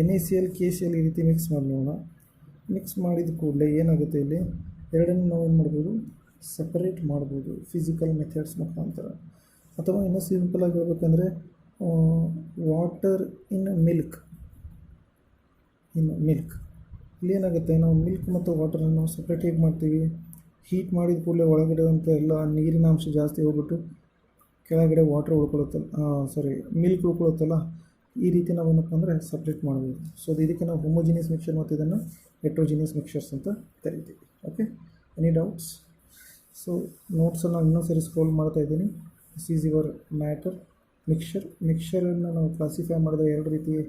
NaCl KCl ಈ ರೀತಿ ಮಿಕ್ಸ್ ಮಾಡಿ ನೋಡೋಣ. ಮಿಕ್ಸ್ ಮಾಡಿದ ಕೂಡಲೇ ಏನಾಗುತ್ತೆ, ಇಲ್ಲಿ ಎರಡನ್ನು ನಾವು ಏನು ಮಾಡ್ಬೋದು, ಸಪರೇಟ್ ಮಾಡ್ಬೋದು ಫಿಸಿಕಲ್ ಮೆಥಡ್ಸ್ ಮುಖಾಂತರ. ಅಥವಾ ಇನ್ನೂ ಸಿಂಪಲಾಗಿ ಹೇಳ್ಬೇಕಂದ್ರೆ ವಾಟರ್ ಇನ್ ಮಿಲ್ಕ್ ಇಲ್ಲೇನಾಗುತ್ತೆ, ನಾವು ಮಿಲ್ಕ್ ಮತ್ತು ವಾಟರನ್ನು ನಾವು ಸಪ್ರೇಟ್ ಹೇಗೆ ಮಾಡ್ತೀವಿ, ಹೀಟ್ ಮಾಡಿದ ಕೂಡಲೇ ಒಳಗಡೆ ಅಂತ ಎಲ್ಲ ನೀರಿನ ಅಂಶ ಜಾಸ್ತಿ ಹೋಗ್ಬಿಟ್ಟು ಕೆಳಗಡೆ ವಾಟರ್ ಮಿಲ್ಕ್ ಉಳ್ಕೊಳುತ್ತಲ್ಲ, ಈ ರೀತಿ ನಾವೇನಪ್ಪ ಅಂದರೆ ಸಪ್ರೇಟ್ ಮಾಡ್ಬೋದು. ಸೊ ಇದಕ್ಕೆ ನಾವು ಹೋಮೋಜಿನಿಯಸ್ ಮಿಕ್ಸರ್ ಮತ್ತು ಇದನ್ನು ಹೆಟ್ರೋಜಿನಿಯಸ್ ಮಿಕ್ಸರ್ಸ್ ಅಂತ ಕರಿತೀವಿ. Okay, any doubts? ಸೊ ನೋಟ್ಸನ್ನು ಇನ್ನೊಂದು ಸರಿ ಸ್ಕ್ರೋಲ್ ಮಾಡ್ತಾ ಇದ್ದೀನಿ. This is your matter. ಮಿಕ್ಸರನ್ನು ನಾವು ಕ್ಲಾಸಿಫೈ ಮಾಡಿದ್ರೆ ಎರಡು ರೀತಿಯ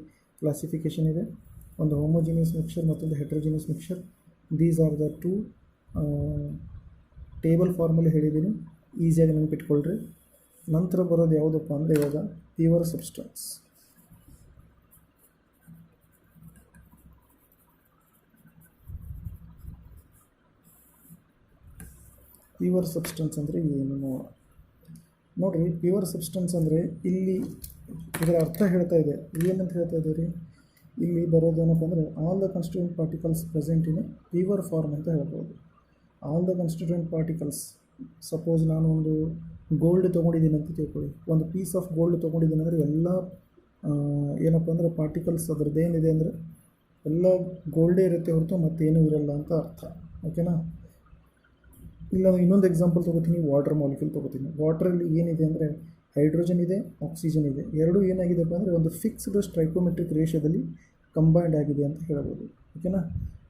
ಕ್ಲಾಸಿಫಿಕೇಷನ್ ಇದೆ. ಒಂದು ಹೋಮೋಜಿನಿಯಸ್ ಮಿಕ್ಸರ್, ಮತ್ತೊಂದು heterogeneous mixture. These are the two table ಫಾರ್ಮಲ್ಲಿ ಹೇಳಿದ್ದೀನಿ, ಈಸಿಯಾಗಿ ನೆನಪಿಟ್ಕೊಳ್ರಿ. ನಂತರ ಬರೋದು ಯಾವುದಪ್ಪ ಅಂದರೆ ಇವಾಗ ಪ್ಯೂರ್ ಸಬ್ಸ್ಟೆನ್ಸ್. ಪ್ಯೂರ್ ಸಬ್ಸ್ಟೆನ್ಸ್ ಅಂದರೆ ಏನು ನೋಡಿರಿ. ಪ್ಯೂರ್ ಸಬ್ಸ್ಟೆನ್ಸ್ ಅಂದರೆ ಇಲ್ಲಿ ಇದರ ಅರ್ಥ ಹೇಳ್ತಾ ಇದೆ. ಏನಂತ ಹೇಳ್ತಾ ಇದೆ ರೀ, ಇಲ್ಲಿ ಬರೋದೇನಪ್ಪ ಅಂದರೆ all the constituent particles present in a pure form ಅಂತ ಹೇಳ್ಬೋದು. All the constituent particles, suppose ನಾನು ಒಂದು ಗೋಲ್ಡ್ ತೊಗೊಂಡಿದ್ದೀನಿ ಅಂತ ತಿಳ್ಕೊಳ್ಳಿ. ಒಂದು ಪೀಸ್ ಆಫ್ ಗೋಲ್ಡ್ ತೊಗೊಂಡಿದ್ದೀನಿ ಅಂದರೆ ಎಲ್ಲ ಏನಪ್ಪ ಅಂದರೆ ಪಾರ್ಟಿಕಲ್ಸ್ ಅದರದ್ದು ಏನಿದೆ ಅಂದರೆ ಎಲ್ಲ ಗೋಲ್ಡೇ ಇರುತ್ತೆ ಹೊರತು ಮತ್ತೇನೂ ಇರಲ್ಲ ಅಂತ ಅರ್ಥ. ಓಕೆನಾ. ಇಲ್ಲ ಇನ್ನೊಂದು ಎಕ್ಸಾಂಪಲ್ ತೊಗೋತೀನಿ, ವಾಟರ್ ಮಾಲಿಕ್ಯೂಲ್ ತೊಗೋತೀನಿ. ವಾಟ್ರಲ್ಲಿ ಏನಿದೆ ಅಂದರೆ ಹೈಡ್ರೋಜನ್ ಇದೆ, ಆಕ್ಸಿಜನ್ ಇದೆ. ಎರಡೂ ಏನಾಗಿದೆಪ್ಪ ಅಂದರೆ ಒಂದು ಫಿಕ್ಸ್ಡ್ ಸ್ಟ್ರೈಕೋಮೆಟ್ರಿಕ್ ರೇಷಿಯೋದಲ್ಲಿ ಕಂಬೈಂಡ್ ಆಗಿದೆ ಅಂತ ಹೇಳ್ಬೋದು. ಓಕೆನಾ.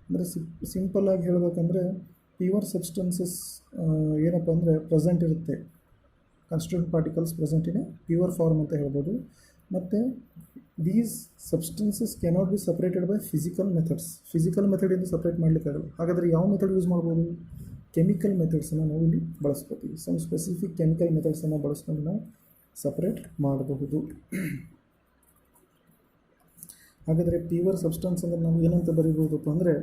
ಅಂದರೆ ಸಿಂಪಲ್ಲಾಗಿ ಹೇಳಬೇಕಂದ್ರೆ ಪ್ಯೂರ್ ಸಬ್ಸ್ಟೆನ್ಸಸ್ ಏನಪ್ಪ ಅಂದರೆ ಪ್ರೆಸೆಂಟ್ ಇರುತ್ತೆ, constituent particles present in pure form ಅಂತ ಹೇಳ್ಬೋದು. ಮತ್ತು these substances cannot be separated by physical methods. Physical ಮೆಥಡಿಂದ ಸಪ್ರೇಟ್ ಮಾಡಲಿಕ್ಕಾಗಲ್ಲ. ಹಾಗಾದರೆ ಯಾವ ಮೆಥಡ್ ಯೂಸ್ ಮಾಡ್ಬೋದು, ಕೆಮಿಕಲ್ ಮೆಥಡ್ಸನ್ನು ನಾವು ಇಲ್ಲಿ ಬಳಸ್ಕೋತೀವಿ. ಸಮ್ ಸ್ಪೆಸಿಫಿಕ್ ಕೆಮಿಕಲ್ ಮೆಥಡ್ಸನ್ನು ಬಳಸ್ಕೊಂಡು ನಾವು ಸಪ್ರೇಟ್ ಮಾಡಬಹುದು. ಹಾಗಾದರೆ ಪ್ಯೂರ್ ಸಬ್ಸ್ಟೆನ್ಸ್ ಅಂದರೆ ನಾವು ಏನಂತ ಬರೀಬಹುದಪ್ಪ ಅಂದರೆ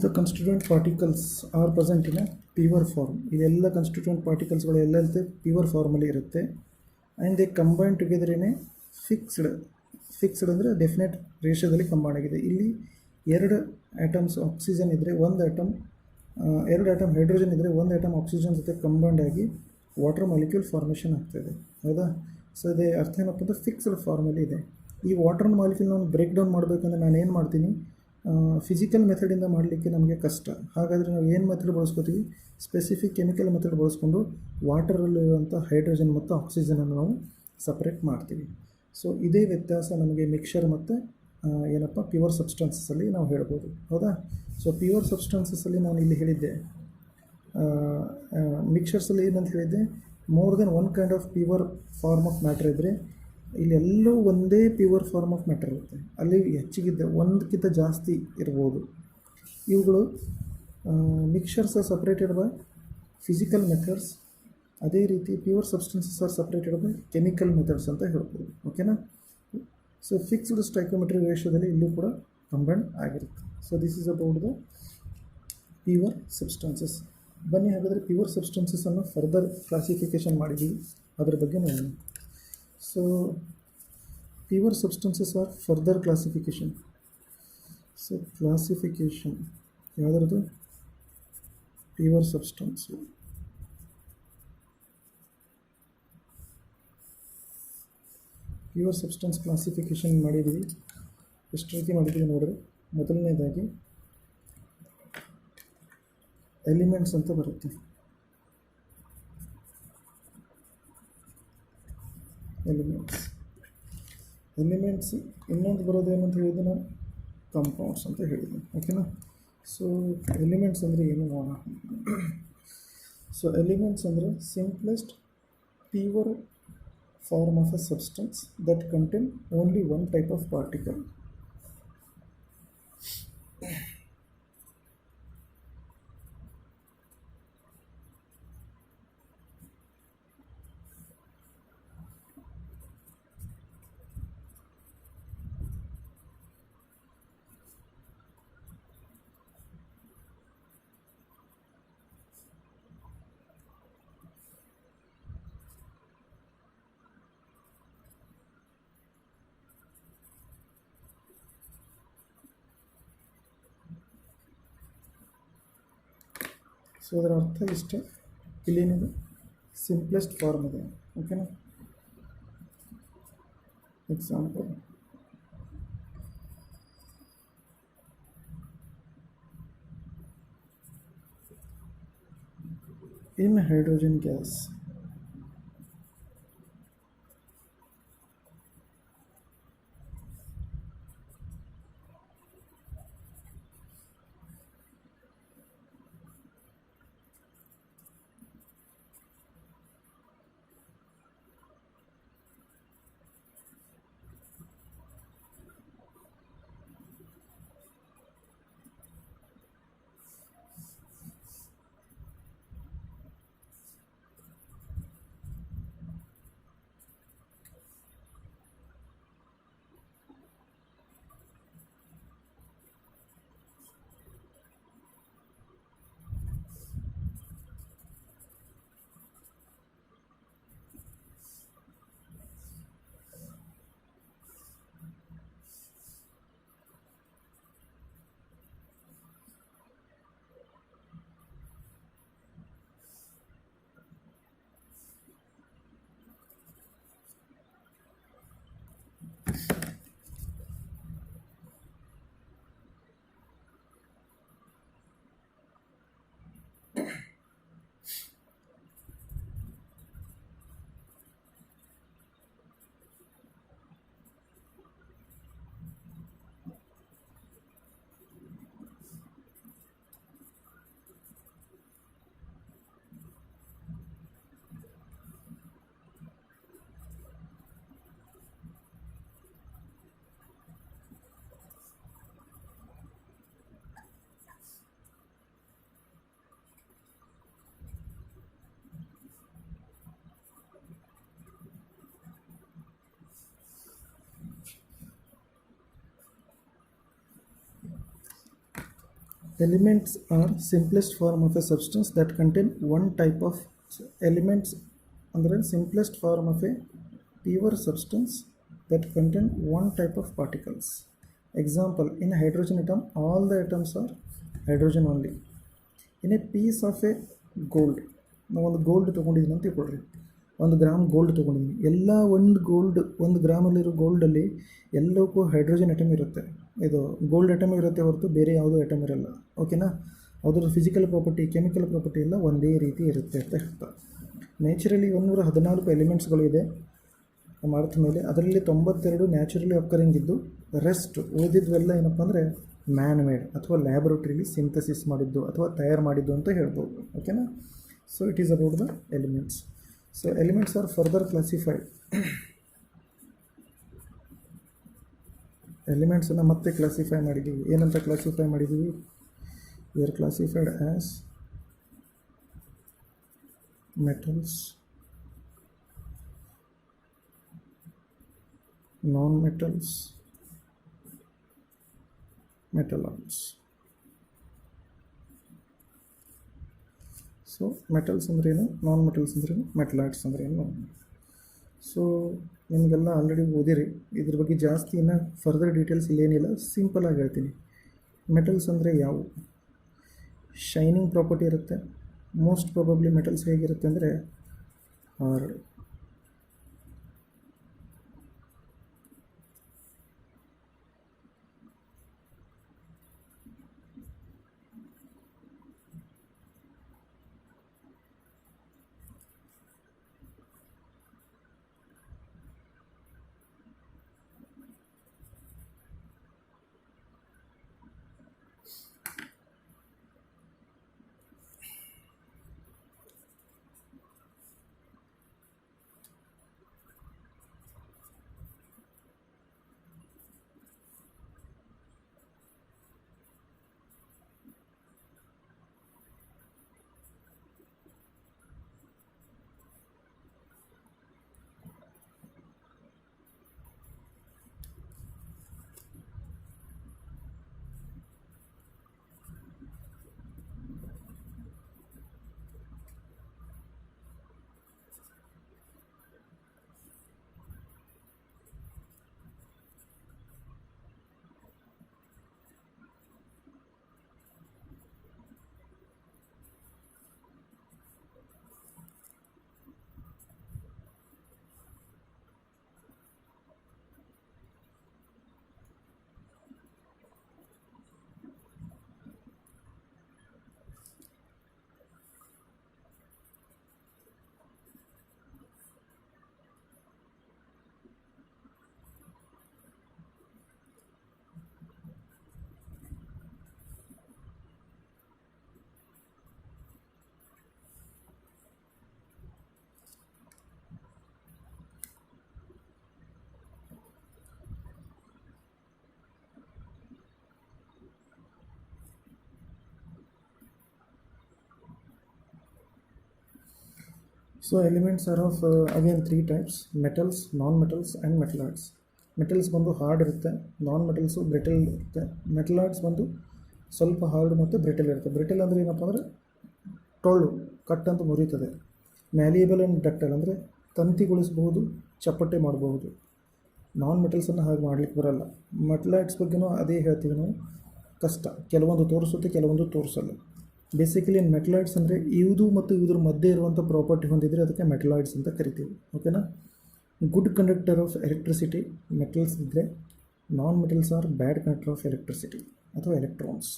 the constituent particles are present in a pure form. ಇದೆಲ್ಲ ಕಾನ್ಸ್ಟಿಟ್ಯೂಯೆಂಟ್ ಪಾರ್ಟಿಕಲ್ಸ್ಗಳು ಎಲ್ಲೆಲ್ಲತೆ ಪ್ಯೂರ್ ಫಾರ್ಮಲ್ಲಿ ಇರುತ್ತೆ. And they combine together in a fixed ಅಂದರೆ ಡೆಫಿನೆಟ್ ರೇಷಿಯೋದಲ್ಲಿ ಕಂಬೈನ್ ಆಗಿದೆ. ಇಲ್ಲಿ ಎರಡು ಆಟಮ್ಸ್ ಆಕ್ಸಿಜನ್ ಇದ್ದರೆ ಒಂದು ಆಟಮ್, ಎರಡು ಆಟಮ್ ಹೈಡ್ರೋಜನ್ ಇದ್ದರೆ ಒಂದು ಆಟಮ್ ಆಕ್ಸಿಜನ್ ಜೊತೆ ಕಂಬೈಂಡ್ ಆಗಿ ವಾಟರ್ ಮಾಲಿಕ್ಯೂಲ್ ಫಾರ್ಮೇಷನ್ ಆಗ್ತಾಯಿದೆ, ಹೌದಾ. ಸೊ ಅದೇ ಅರ್ಥ ಏನಪ್ಪ ಅಂದರೆ ಫಿಕ್ಸ್ಡ್ ಫಾರ್ಮಲ್ಲಿ ಇದೆ. ಈ ವಾಟರ್ ಮಾಲಿಕ್ಯೂಲ್ ನಾನು ಬ್ರೇಕ್ ಡೌನ್ ಮಾಡಬೇಕಂದ್ರೆ ನಾನು ಏನು ಮಾಡ್ತೀನಿ, ಫಿಸಿಕಲ್ ಮೆಥಡಿಂದ ಮಾಡಲಿಕ್ಕೆ ನಮಗೆ ಕಷ್ಟ. ಹಾಗಾದರೆ ನಾವು ಏನು ಮೆಥಡ್ ಬಳಸ್ಕೋತೀವಿ, ಸ್ಪೆಸಿಫಿಕ್ ಕೆಮಿಕಲ್ ಮೆಥಡ್ ಬಳಸ್ಕೊಂಡು ವಾಟರಲ್ಲಿರುವಂಥ ಹೈಡ್ರೋಜನ್ ಮತ್ತು ಆಕ್ಸಿಜನನ್ನು ನಾವು ಸಪ್ರೇಟ್ ಮಾಡ್ತೀವಿ. ಸೊ ಇದೇ ವ್ಯತ್ಯಾಸ ನಮಗೆ ಮಿಕ್ಸರ್ ಮತ್ತು ಏನಪ್ಪ ಪ್ಯೂರ್ ಸಬ್ಸ್ಟೆನ್ಸಸ್ಸಲ್ಲಿ ನಾವು ಹೇಳ್ಬೋದು, ಹೌದಾ. ಸೊ ಪ್ಯೂರ್ ಸಬ್ಸ್ಟೆನ್ಸಸ್ಸಲ್ಲಿ ನಾನು ಇಲ್ಲಿ ಹೇಳಿದ್ದೆ, ಮಿಕ್ಸರ್ಸಲ್ಲಿ ಏನಂತ ಹೇಳಿದ್ದೆ, more than one kind of pure form of matter ಇದ್ದರೆ ಇಲ್ಲೆಲ್ಲೂ ಒಂದೇ ಪ್ಯೂರ್ ಫಾರ್ಮ್ ಆಫ್ ಮ್ಯಾಟರ್ ಇರುತ್ತೆ, ಅಲ್ಲಿ ಹೆಚ್ಚಿಗಿದ್ದೆ ಒಂದಕ್ಕಿಂತ ಜಾಸ್ತಿ ಇರ್ಬೋದು. ಇವುಗಳು mixers R separated by physical methods, ಅದೇ ರೀತಿ pure substances R separated by chemical methods ಅಂತ ಹೇಳ್ಬೋದು, ಓಕೆನಾ. ಸೊ ಫಿಕ್ಸ್ಡ್ ಸ್ಟೈಕೋಮೆಟ್ರಿಕ್ ರೇಷಿಯೋದಲ್ಲಿ ಇಲ್ಲೂ ಕೂಡ ಕಂಬೈನ್ ಆಗಿರುತ್ತೆ. So this is about the pure substances. ಬನ್ನಿ ಹಾಗಾದರೆ ಪ್ಯೂರ್ ಸಬ್ಸ್ಟೆನ್ಸಸ್ಸನ್ನು ಫರ್ದರ್ ಕ್ಲಾಸಿಫಿಕೇಷನ್ ಮಾಡಿದ್ದೀವಿ, ಅದರ ಬಗ್ಗೆ ನೋಡೋಣ. So pure substances are further classification. So classification ಯಾವುದ್ರದ್ದು, pure substance. Pure substance classification ಮಾಡಿದ್ದೀವಿ. ಎಷ್ಟು ರೀತಿ ಮಾಡಿದ್ದೀವಿ ನೋಡಿರಿ. ಮೊದಲನೇದಾಗಿ ಎಲಿಮೆಂಟ್ಸ್ ಅಂತ ಬರುತ್ತೆ. ಎಲಿಮೆಂಟ್ಸ್ ಇನ್ನೊಂದು ಬರೋದು ಏನಂತ ಹೇಳಿದ್ರೆ ನಾನು ಕಂಪೌಂಡ್ಸ್ ಅಂತ ಹೇಳಿದ್ದೀನಿ, ಓಕೆನಾ. ಸೊ ಎಲಿಮೆಂಟ್ಸ್ ಅಂದರೆ ಏನು ನೋಡೋಣ. ಸೊ ಎಲಿಮೆಂಟ್ಸ್ ಅಂದರೆ simplest pure form of a substance that contain only one type of particle. So ಅದರ ಅರ್ಥ ಇಷ್ಟೇ. ಇಲ್ಲೇನಿದೆ, ಸಿಂಪ್ಲೆಸ್ಟ್ ಫಾರ್ಮ್ ಇದೆ, ಓಕೆನಾ. Example, in hydrogen gas Elements are simplest form of a substance that contain one type of elements ಅಂದರೆ simplest form of a pure substance that contain one type of particles. Example, in a hydrogen atom all the atoms are hydrogen only. In a piece of a gold, ನಾವು ಒಂದು gold ತೊಗೊಂಡಿದ್ದೀನಿ ಅಂತ ತಿಳ್ಕೊಳ್ರಿ, 1 gram gold ತೊಗೊಂಡಿದ್ದೀನಿ. ಎಲ್ಲ ಒಂದು ಗ್ರಾಮಲ್ಲಿರೋ ಗೋಲ್ಡಲ್ಲಿ ಎಲ್ಲಕ್ಕೂ hydrogen atom ಇರುತ್ತೆ, ಇದು ಗೋಲ್ಡ್ ಅಟಮ್ ಇರುತ್ತೆ ಹೊರತು ಬೇರೆ ಯಾವುದೂ ಅಟಮ್ ಇರಲ್ಲ. ಓಕೆನಾ? ಅದರ ಫಿಸಿಕಲ್ ಪ್ರಾಪರ್ಟಿ, ಕೆಮಿಕಲ್ ಪ್ರಾಪರ್ಟಿ ಎಲ್ಲ ಒಂದೇ ರೀತಿ ಇರುತ್ತೆ ಅಂತ ಹೇಳ್ತಾರೆ. ನೇಚರಲಿ 114 ಎಲಿಮೆಂಟ್ಸ್ಗಳು ಇದೆ ನಮ್ಮ ಅರ್ಥ ಮೇಲೆ. ಅದರಲ್ಲಿ 92 ನ್ಯಾಚುರಲಿ ಅಕ್ಕರಿಂಗ್ ಇದ್ದು, ರೆಸ್ಟ್ ಉಳಿದಿದ್ವೆಲ್ಲ ಏನಪ್ಪ ಅಂದರೆ ಮ್ಯಾನ್ ಮೇಡ್ ಅಥವಾ ಲ್ಯಾಬೊರೇಟ್ರಿಲಿ ಸಿಂಥಸಿಸ್ ಮಾಡಿದ್ದು ಅಥವಾ ತಯಾರು ಮಾಡಿದ್ದು ಅಂತ ಹೇಳ್ಬೋದು. ಓಕೆನಾ? So it is about the elements. So elements are further classified. ಎಲಿಮೆಂಟ್ಸನ್ನು ಮತ್ತೆ ಕ್ಲಾಸಿಫೈ ಮಾಡಿದ್ದೀವಿ. ಏನಂತ ಕ್ಲಾಸಿಫೈ ಮಾಡಿದ್ದೀವಿ? We are classified as metals, non-metals, metalloids. So metals ಅಂದ್ರೇನು, ನಾನ್ ಮೆಟಲ್ಸ್ ಅಂದ್ರೇನು, ಮೆಟಲಾಯ್ಡ್ಸ್ ಅಂದ್ರೇನು. ಸೊ ನಿಮಗೆಲ್ಲ ಆಲ್ರೆಡಿ ಓದಿರಿ, ಇದ್ರ ಬಗ್ಗೆ ಜಾಸ್ತಿ ಇನ್ನೂ ಫರ್ದರ್ ಡೀಟೇಲ್ಸ್ ಇಲ್ಲೇನಿಲ್ಲ, ಸಿಂಪಲಾಗಿ ಹೇಳ್ತೀನಿ. ಮೆಟಲ್ಸ್ ಅಂದರೆ ಯಾವುವು? ಶೈನಿಂಗ್ ಪ್ರಾಪರ್ಟಿ ಇರುತ್ತೆ. ಮೋಸ್ಟ್ ಪ್ರಾಬಬ್ಲಿ ಮೆಟಲ್ಸ್ ಹೇಗಿರುತ್ತೆ ಅಂದರೆ hard. So elements are of again 3 types: metals, non-metals and metalloids. Metals ಬಂದು ಹಾರ್ಡ್ ಇರುತ್ತೆ, ನಾನ್ ಮೆಟಲ್ಸು ಬ್ರಿಟಲ್ ಇರುತ್ತೆ. ಮೆಟಲಾಯ್ಡ್ಸ್ ಬಂದು ಸ್ವಲ್ಪ ಹಾರ್ಡ್ ಮತ್ತು ಬ್ರಿಟಲ್ ಇರುತ್ತೆ. ಬ್ರಿಟಲ್ ಅಂದರೆ ಏನಪ್ಪ ಅಂದರೆ ಟೊಳ್ಳು, ಕಟ್ ಅಂತ ಮುರಿಯುತ್ತದೆ. ಮ್ಯಾಲಿಯಬಲ್ ಆ್ಯಂಡ್ ಡಕ್ಟಲ್ ಅಂದರೆ ತಂತಿಗೊಳಿಸಬಹುದು, ಚಪ್ಪಟೆ ಮಾಡಬಹುದು. ನಾನ್ ಮೆಟಲ್ಸನ್ನು ಹಾಗೆ ಮಾಡಲಿಕ್ಕೆ ಬರಲ್ಲ. ಮೆಟಲಾಯ್ಡ್ಸ್ ಬಗ್ಗೆನೂ ಅದೇ ಹೇಳ್ತೀವಿ ನಾವು, ಕಷ್ಟ, ಕೆಲವೊಂದು ತೋರಿಸುತ್ತೆ, ಕೆಲವೊಂದು ತೋರಿಸಲ್ಲ. ಬೇಸಿಕಲಿ ಮೆಟಲಾಯ್ಡ್ಸ್ ಅಂದರೆ ಇವುದು ಮತ್ತು ಇದ್ರ ಮಧ್ಯೆ ಇರುವಂಥ ಪ್ರಾಪರ್ಟಿ ಹೊಂದಿದರೆ ಅದಕ್ಕೆ ಮೆಟಲಾಯ್ಡ್ಸ್ ಅಂತ ಕರಿತೀವಿ. ಓಕೆನಾ? Good conductor of electricity metals ಇದ್ದರೆ, non metals are bad conductor of electricity ಅಥವಾ ಎಲೆಕ್ಟ್ರಾನ್ಸ್.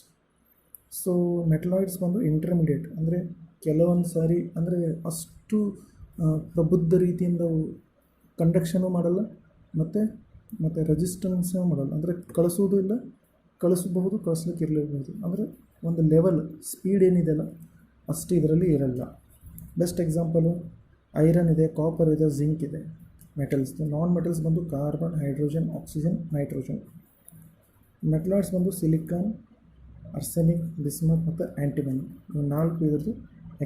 ಸೊ ಮೆಟಲಾಯ್ಡ್ಸ್ ಬಂದು ಇಂಟರ್ಮಿಡಿಯೇಟ್, ಅಂದರೆ ಕೆಲವೊಂದು ಸಾರಿ ಅಂದರೆ ಅಷ್ಟು ಪ್ರಬುದ್ಧ ರೀತಿಯಿಂದ ಕಂಡಕ್ಷನು ಮಾಡಲ್ಲ ಮತ್ತು ರೆಸಿಸ್ಟೆನ್ಸು ಮಾಡಲ್ಲ. ಅಂದರೆ ಕಳಿಸೋದು ಇಲ್ಲ, ಕಳಿಸಬಹುದು, ಕಳಿಸ್ಲಿಕ್ಕೆ ಇರಲೇಬಹುದು. ಅಂದರೆ ಒಂದು ಲೆವೆಲ್ ಸ್ಪೀಡ್ ಏನಿದೆಯಲ್ಲ ಅಷ್ಟು ಇದರಲ್ಲಿ ಇರಲ್ಲ. ಬೆಸ್ಟ್ ಎಕ್ಸಾಂಪಲು ಐರನ್ ಇದೆ, ಕಾಪರ್ ಇದೆ, ಜಿಂಕ್ ಇದೆ ಮೆಟಲ್ಸ್. ನಾನ್ ಮೆಟಲ್ಸ್ ಬಂದು carbon, hydrogen, oxygen, nitrogen. Metalloids ಬಂದು ಸಿಲಿಕಾನ್, ಅರ್ಸೆನಿಕ್, ಬಿಸ್ಮತ್ ಮತ್ತು ಆ್ಯಂಟಿಮನಿ. ಇವು 4 ಇದರದ್ದು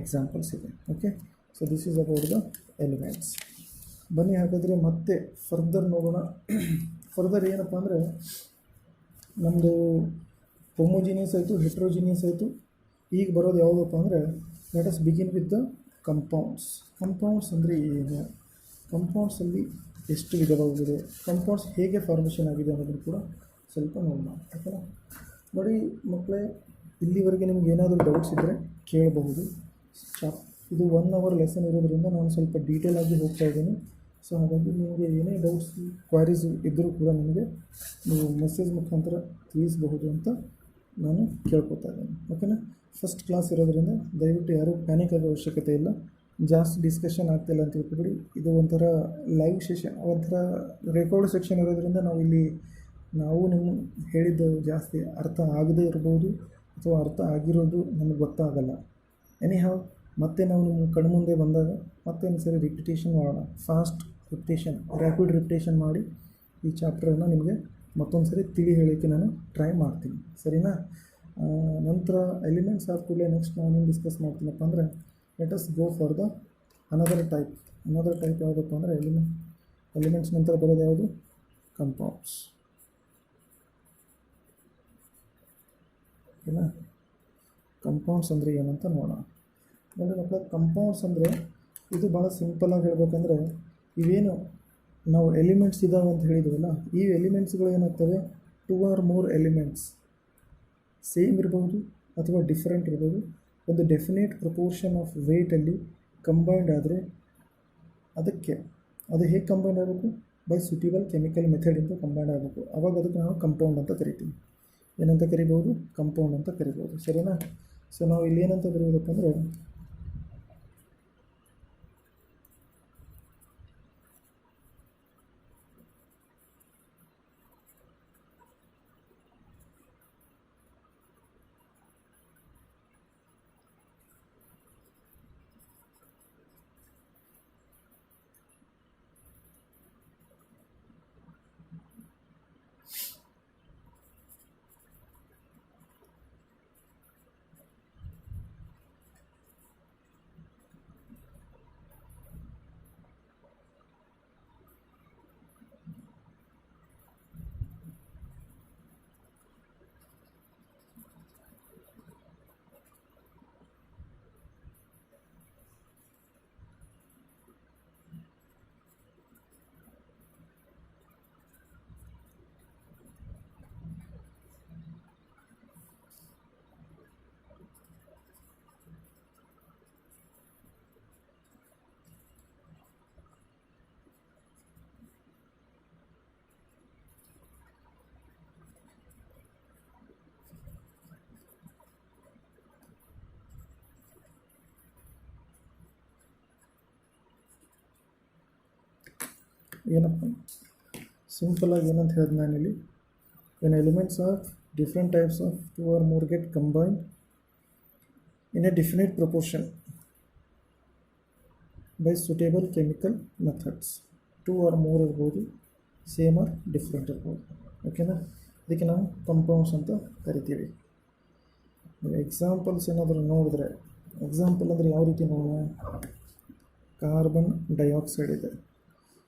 ಎಕ್ಸಾಂಪಲ್ಸ್ ಇದೆ. Okay, so this is about the elements. ಬನ್ನಿ ಹಾಗಾದರೆ ಮತ್ತೆ ಫರ್ದರ್ ನೋಡೋಣ. ಫರ್ದರ್ ಏನಪ್ಪ ಅಂದರೆ ನಮ್ಮದು ಹೋಮೋಜಿನಿಯಸ್ ಆಯಿತು, ಹೆಟ್ರೋಜಿನಿಯಸ್ ಆಯಿತು. ಈಗ ಬರೋದು ಯಾವುದಪ್ಪ ಅಂದರೆ let us begin with the compounds. Compounds ಅಂದರೆ ಏನು, ಕಂಪೌಂಡ್ಸಲ್ಲಿ ಎಷ್ಟು ವಿಧವಾಗಿದೆ, ಕಂಪೌಂಡ್ಸ್ ಹೇಗೆ ಫಾರ್ಮೇಷನ್ ಆಗಿದೆ ಅನ್ನೋದನ್ನು ಕೂಡ ಸ್ವಲ್ಪ ನೋಡೋಣ. ಓಕೆನಾ. ನೋಡಿ ಮಕ್ಕಳೇ, ಇಲ್ಲಿವರೆಗೆ ನಿಮ್ಗೆ ಏನಾದರೂ ಡೌಟ್ಸ್ ಇದ್ದರೆ ಕೇಳಬಹುದು. ಇದು 1 ಅವರ್ ಲೆಸನ್ ಇರೋದ್ರಿಂದ ನಾನು ಸ್ವಲ್ಪ ಡೀಟೇಲ್ ಆಗಿ ಹೋಗ್ತಾ ಇದ್ದೀನಿ. ಸೊ ಹಾಗಾಗಿ ನಿಮಗೆ ಏನೇ ಡೌಟ್ಸ್ ಕ್ವಾರೀಸ್ ಇದ್ದರೂ ಕೂಡ ನಿಮಗೆ ನೀವು ಮೆಸೇಜ್ ಮುಖಾಂತರ ತಿಳಿಸಬಹುದು ಅಂತ ನಾನು ಕೇಳ್ಕೊತಾ ಇದ್ದೀನಿ. ಓಕೆನಾ. ಫಸ್ಟ್ ಕ್ಲಾಸ್ ಇರೋದ್ರಿಂದ ದಯವಿಟ್ಟು ಯಾರೂ ಪ್ಯಾನಿಕ್ ಆಗೋ ಅವಶ್ಯಕತೆ ಇಲ್ಲ. ಜಾಸ್ತಿ ಡಿಸ್ಕಷನ್ ಆಗ್ತಾಯಿಲ್ಲ ಅಂತ ತಿಳ್ಕೊಬಿಡಿ. ಇದು ಒಂಥರ ಲೈವ್ ಸೆಷನ್, ಒಂಥರ ರೆಕಾರ್ಡ್ ಸೆಕ್ಷನ್ ಇರೋದ್ರಿಂದ ನಾವು ನಿಮ್ಮ ಹೇಳಿದ್ದು ಜಾಸ್ತಿ ಅರ್ಥ ಆಗದೇ ಇರ್ಬೋದು ಅಥವಾ ಅರ್ಥ ಆಗಿರೋದು ನಮಗೆ ಗೊತ್ತಾಗಲ್ಲ. ಎನಿಹಾವ್ ಮತ್ತೆ ನಾವು ನಿಮ್ಮ ಕಣ್ಮುಂದೆ ಬಂದಾಗ ಮತ್ತೆ ಒಂದು ಸರಿ ರಿಪಿಟೇಷನ್ ಮಾಡೋಣ. ಫಾಸ್ಟ್ ರಿಪಿಟೇಷನ್, ರ್ಯಾಪಿಡ್ ರಿಪಿಟೇಷನ್ ಮಾಡಿ ಈ ಚಾಪ್ಟರನ್ನು ನಿಮಗೆ ಮತ್ತೊಂದು ಸರಿ ತಿಳಿ ಹೇಳೋಕ್ಕೆ ನಾನು ಟ್ರೈ ಮಾಡ್ತೀನಿ. ಸರಿನಾ. ನಂತರ ಎಲಿಮೆಂಟ್ಸ್ ಆದ ಕೂಡಲೇ ನೆಕ್ಸ್ಟ್ ನಾನೇನು ಡಿಸ್ಕಸ್ ಮಾಡ್ತೀನಪ್ಪ ಅಂದರೆ let us go for the another type ಯಾವುದಪ್ಪ ಅಂದರೆ ಎಲಿಮೆಂಟ್ಸ್ ನಂತರ ಬರೋದು ಯಾವುದು, ಕಂಪೌಂಡ್ಸ್. ಓಕೆನಾ. ಕಂಪೌಂಡ್ಸ್ ಅಂದರೆ ಏನಂತ ನೋಡೋಣ. ನೋಡಿ ಮಕ್ಕಳ, ಕಂಪೌಂಡ್ಸ್ ಅಂದರೆ ಇದು ಭಾಳ ಸಿಂಪಲಾಗಿ ಹೇಳ್ಬೇಕಂದ್ರೆ ಇವೇನು ನಾವು ಎಲಿಮೆಂಟ್ಸ್ ಇದ್ದಾವೆ ಅಂತ ಹೇಳಿದ್ವಲ್ಲ, ಈ ಎಲಿಮೆಂಟ್ಸ್ಗಳು ಏನಾಗ್ತವೆ, 2 or more ಎಲಿಮೆಂಟ್ಸ್ ಸೇಮ್ ಇರ್ಬೋದು ಅಥವಾ ಡಿಫ್ರೆಂಟ್ ಇರ್ಬೋದು. ಒಂದು ಡೆಫಿನೇಟ್ ಪ್ರಪೋರ್ಷನ್ ಆಫ್ ವೇಟಲ್ಲಿ ಕಂಬೈಂಡ್ ಆದರೆ ಅದು ಹೇಗೆ ಕಂಬೈಂಡ್ ಆಗಬೇಕು, ಬೈ ಸೂಟೇಬಲ್ ಕೆಮಿಕಲ್ ಮೆಥಡಿಂದ ಕಂಬೈಂಡ್ ಆಗಬೇಕು. ಆವಾಗ ಅದಕ್ಕೆ ನಾವು ಕಂಪೌಂಡ್ ಅಂತ ಕರಿತೀವಿ. ಏನಂತ ಕರಿಬೋದು, ಕಂಪೌಂಡ್ ಅಂತ ಕರಿಬೋದು. ಸರಿನಾ. ಸೊ ನಾವು ಇಲ್ಲಿ ಏನಂತ ಬರೀಬೇಕಪ್ಪ ಅಂದರೆ ಏನಪ್ಪ ಸಿಂಪಲಾಗಿ ಏನಂತ ಹೇಳಿದೆ ನಾನಿಲ್ಲಿ, when elements of different types of 2 or more get combined in a definite proportion by suitable chemical methods. 2 or more ಇರ್ಬೋದು, ಸೇಮ್ ಆರ್ ಡಿಫ್ರೆಂಟ್ ಇರ್ಬೋದು. ಓಕೆನಾ. ಇದಕ್ಕೆ ನಾವು ಕಂಪೌಂಡ್ಸ್ ಅಂತ ಕರಿತೀವಿ. ನೀವು ಎಕ್ಸಾಂಪಲ್ಸ್ ಏನಾದರೂ ನೋಡಿದ್ರೆ, ಎಕ್ಸಾಂಪಲ್ ಅಂದರೆ ಯಾವ ರೀತಿ ನೋಡೋಣ, ಕಾರ್ಬನ್ ಡೈಆಕ್ಸೈಡ್ ಇದೆ.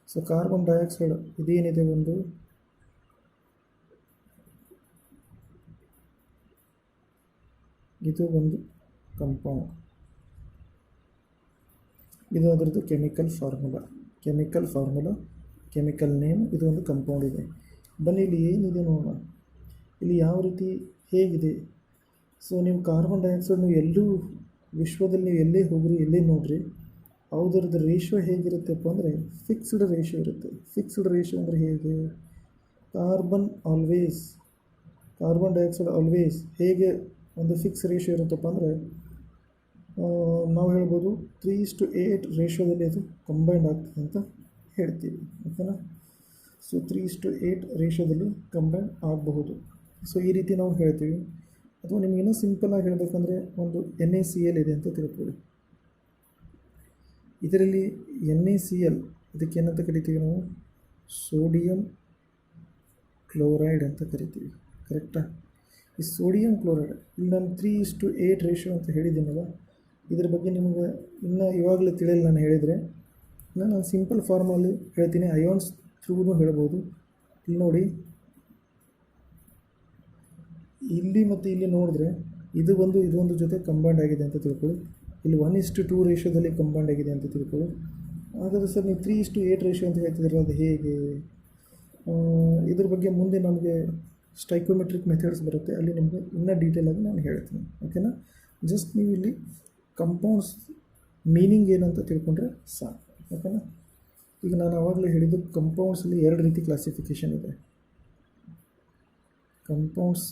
ಸೊ ಕಾರ್ಬನ್ ಡೈಆಕ್ಸೈಡ್ ಇದೇನಿದೆ, ಇದು ಒಂದು ಕಂಪೌಂಡ್, ಇದು ಅದರದ್ದು ಕೆಮಿಕಲ್ ಫಾರ್ಮುಲಾ, ಕೆಮಿಕಲ್ ನೇಮ್, ಇದು ಒಂದು ಕಂಪೌಂಡ್ ಇದೆ. ಬನ್ನಿ ಇಲ್ಲಿ ಏನಿದೆ ನೋಡೋಣ, ಇಲ್ಲಿ ಯಾವ ರೀತಿ ಹೇಗಿದೆ. ಸೊ ನೀವು ಕಾರ್ಬನ್ ಡೈಆಕ್ಸೈಡ್ ನೀವು ಎಲ್ಲೂ ವಿಶ್ವದಲ್ಲಿ ನೀವು ಎಲ್ಲೇ ಹೋಗ್ರಿ, ಎಲ್ಲೇ ನೋಡಿರಿ, ಅದರದ್ದು ರೇಷಿಯೋ ಹೇಗಿರುತ್ತಪ್ಪ ಅಂದರೆ ಫಿಕ್ಸ್ಡ್ ರೇಷಿಯೋ ಇರುತ್ತೆ. ಫಿಕ್ಸ್ಡ್ ರೇಷಿಯೋ ಅಂದರೆ ಹೇಗೆ, ಕಾರ್ಬನ್ ಡೈಆಕ್ಸೈಡ್ ಆಲ್ವೇಸ್ ಹೇಗೆ ಒಂದು ಫಿಕ್ಸ್ ರೇಷಿಯೋ ಇರುತ್ತಪ್ಪ ಅಂದರೆ ನಾವು ಹೇಳ್ಬೋದು 3:8 ರೇಷಿಯೋದಲ್ಲಿ ಅದು ಕಂಬೈಂಡ್ ಆಗ್ತದೆ ಅಂತ ಹೇಳ್ತೀವಿ. ಓಕೆನಾ. ಸೊ 3:8 ರೇಷಿಯೋದಲ್ಲಿ ಕಂಬೈಂಡ್ ಆಗಬಹುದು. ಸೊ ಈ ರೀತಿ ನಾವು ಹೇಳ್ತೀವಿ. ಅಥವಾ ನಿಮ್ಗೆ ಇನ್ನೂ ಸಿಂಪಲಾಗಿ ಹೇಳಬೇಕಂದ್ರೆ ಒಂದು NaCl ಇದೆ ಅಂತ ತಿಳ್ಕೊಳ್ಳಿ. ಇದರಲ್ಲಿ NaCl ಇದಕ್ಕೆ ಏನಂತ ಕರಿತೀವಿ ನಾವು, ಸೋಡಿಯಂ ಕ್ಲೋರೈಡ್ ಅಂತ ಕರಿತೀವಿ. ಕರೆಕ್ಟಾ. ಈ ಸೋಡಿಯಂ ಕ್ಲೋರೈಡ್ ಇಲ್ಲಿ ನಾನು 3:8 ರೇಷಿಯೋ ಅಂತ ಹೇಳಿದ್ದೀನಲ್ಲ, ಇದ್ರ ಬಗ್ಗೆ ನಿಮಗೆ ಇನ್ನೂ ಇವಾಗಲೇ ತಿಳಿಯಲ್ಲ ನಾನು ಹೇಳಿದರೆ. ನಾನು ಸಿಂಪಲ್ ಫಾರ್ಮಲ್ಲಿ ಹೇಳ್ತೀನಿ, ಅಯಾನ್ಸ್ ಥ್ರೂನು ಹೇಳ್ಬೋದು. ಇಲ್ಲಿ ನೋಡಿ, ಇಲ್ಲಿ ಮತ್ತು ಇಲ್ಲಿ ನೋಡಿದ್ರೆ ಇದೊಂದು ಜೊತೆ ಕಂಬೈಂಡ್ ಆಗಿದೆ ಅಂತ ತಿಳ್ಕೊಳ್ಳಿ. ಇಲ್ಲಿ 1:2 ರೇಷಿಯೋದಲ್ಲಿ ಕಂಬೈಂಡ್ ಆಗಿದೆ ಅಂತ ತಿಳ್ಕೊಳ್ಳಿ. ಹಾಗಾದರೆ ಸರ್ ನೀವು 3:8 ರೇಷಿಯೋ ಅಂತ ಹೇಳ್ತಿದ್ರೆ ಅದು ಹೇಗೆ? ಇದ್ರ ಬಗ್ಗೆ ಮುಂದೆ ನಮಗೆ ಸ್ಟೈಕೋಮೆಟ್ರಿಕ್ ಮೆಥಡ್ಸ್ ಬರುತ್ತೆ, ಅಲ್ಲಿ ನಿಮಗೆ ಇನ್ನೂ ಡೀಟೇಲಾಗಿ ನಾನು ಹೇಳ್ತೀನಿ. ಓಕೆನಾ? ಜಸ್ಟ್ ನೀವು ಇಲ್ಲಿ ಕಂಪೌಂಡ್ಸ್ ಮೀನಿಂಗ್ ಏನಂತ ತಿಳ್ಕೊಂಡ್ರೆ ಸಾಕು. ಓಕೆನಾ? ಈಗ ನಾನು ಆವಾಗಲೇ ಹೇಳಿದ್ದು ಕಂಪೌಂಡ್ಸಲ್ಲಿ 2 ರೀತಿ ಕ್ಲಾಸಿಫಿಕೇಷನ್ ಇದೆ. ಕಂಪೌಂಡ್ಸ್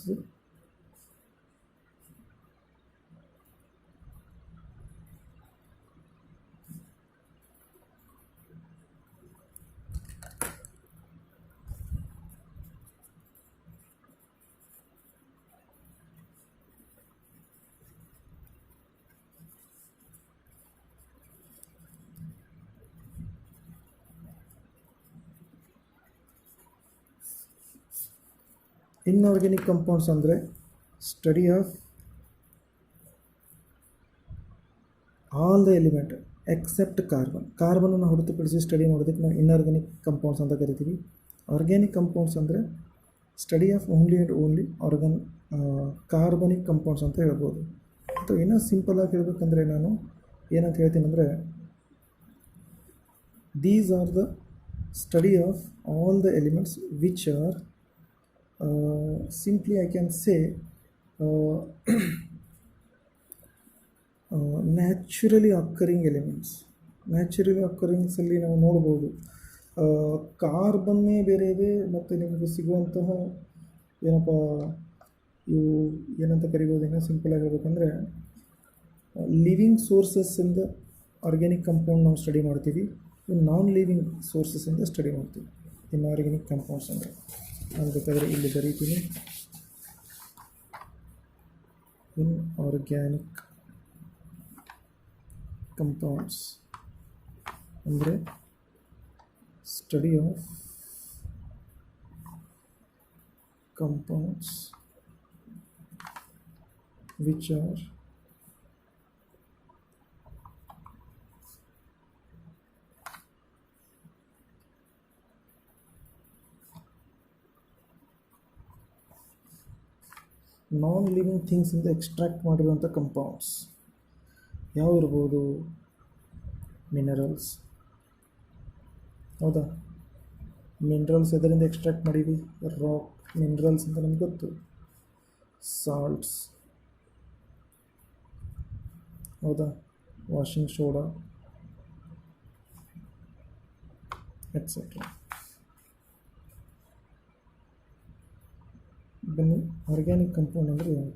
ಇನ್ಆರ್ಗ್ಯಾನಿಕ್ ಕಂಪೌಂಡ್ಸ್ ಅಂದರೆ study of all the element except ಕಾರ್ಬನನ್ನು ಹೊರತುಪಡಿಸಿ ಸ್ಟಡಿ ಮಾಡೋದಕ್ಕೆ ನಾವು ಇನ್ಆರ್ಗ್ಯಾನಿಕ್ ಕಂಪೌಂಡ್ಸ್ ಅಂತ ಕರಿತೀವಿ. ಆರ್ಗ್ಯಾನಿಕ್ ಕಂಪೌಂಡ್ಸ್ ಅಂದರೆ study of only and only carbonic compounds ಅಂತ ಹೇಳ್ಬೋದು. ಅಥವಾ ಇನ್ನೂ ಸಿಂಪಲಾಗಿ ಹೇಳಬೇಕಂದ್ರೆ ನಾನು ಏನಂತ ಹೇಳ್ತೀನಿ ಅಂದರೆ, these are the study of all the elements which are simply I can say naturally occurring elements. Naturally ಅಕ್ಕರಿಂಗ್ಸಲ್ಲಿ ನಾವು ನೋಡ್ಬೋದು ಕಾರ್ಬನ್ನೇ ಬೇರೆ ಇದೆ, ಮತ್ತು ನಿಮಗೆ ಸಿಗುವಂತಹ ಏನಪ್ಪ ಇವು ಏನಂತ ಕರಿಬೋದು, ಇನ್ನೂ ಸಿಂಪಲಾಗಿ ಹೇಳ್ಬೇಕಂದ್ರೆ ಲಿವಿಂಗ್ ಸೋರ್ಸಸ್ಸಿಂದ ಆರ್ಗ್ಯಾನಿಕ್ ಕಂಪೌಂಡ್ ನಾವು ಸ್ಟಡಿ ಮಾಡ್ತೀವಿ, ನಾನ್ ಲಿವಿಂಗ್ ಸೋರ್ಸಸ್ಸಿಂದ ಸ್ಟಡಿ ಮಾಡ್ತೀವಿ ಇನ್ಆರ್ಗ್ಯಾನಿಕ್ ಕಂಪೌಂಡ್ಸ್ ಅಂದರೆ. ನಾನು ಬೇಕಾದರೆ ಇಲ್ಲಿ ಬರೀತೀನಿ, ಇನ್ಆರ್ಗ್ಯಾನಿಕ್ ಕಂಪೌಂಡ್ಸ್ ಅಂದರೆ study of compounds which are non living ಥಿಂಗ್ಸಿಂದ ಎಕ್ಸ್ಟ್ರಾಕ್ಟ್ ಮಾಡಿರುವಂಥ ಕಂಪೌಂಡ್ಸ್ ಯಾವ ಇರ್ಬೋದು? ಮಿನರಲ್ಸ್. ಹೌದಾ? ಮಿನರಲ್ಸ್ ಎದರಿಂದ ಎಕ್ಸ್ಟ್ರಾಕ್ಟ್ ಮಾಡೀವಿ? ರಾಕ್ ಮಿನರಲ್ಸ್ ಅಂತ ನಮ್ಗೆ ಗೊತ್ತು. ಸಾಲ್ಟ್ಸ್, ಹೌದಾ? Washing soda etcetera. ಬನ್ನಿ, ಆರ್ಗ್ಯಾನಿಕ್ ಕಂಪೌಂಡ್ ಅಂದರೆ ಏನು?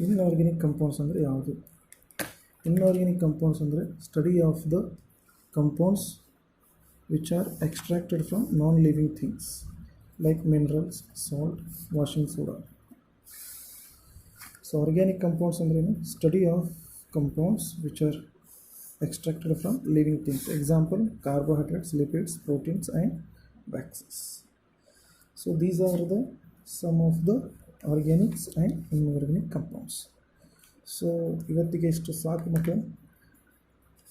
ಇನ್ಆರ್ಗ್ಯಾನಿಕ್ ಕಂಪೌಂಡ್ಸ್ ಅಂದರೆ ಯಾವುದು? ಇನ್ಆರ್ಗ್ಯಾನಿಕ್ ಕಂಪೌಂಡ್ಸ್ ಅಂದರೆ study of the compounds which are extracted from non living things like minerals, salt, washing soda. So organic compounds ಅಂದ್ರೇನು? Study of compounds which are extracted from living things. Example, carbohydrates, lipids, proteins and waxes. So these are the some of the organics and inorganic compounds. So ಇವತ್ತಿಗೆ ಇಷ್ಟು ಸಾಕು. ಮತ್ತು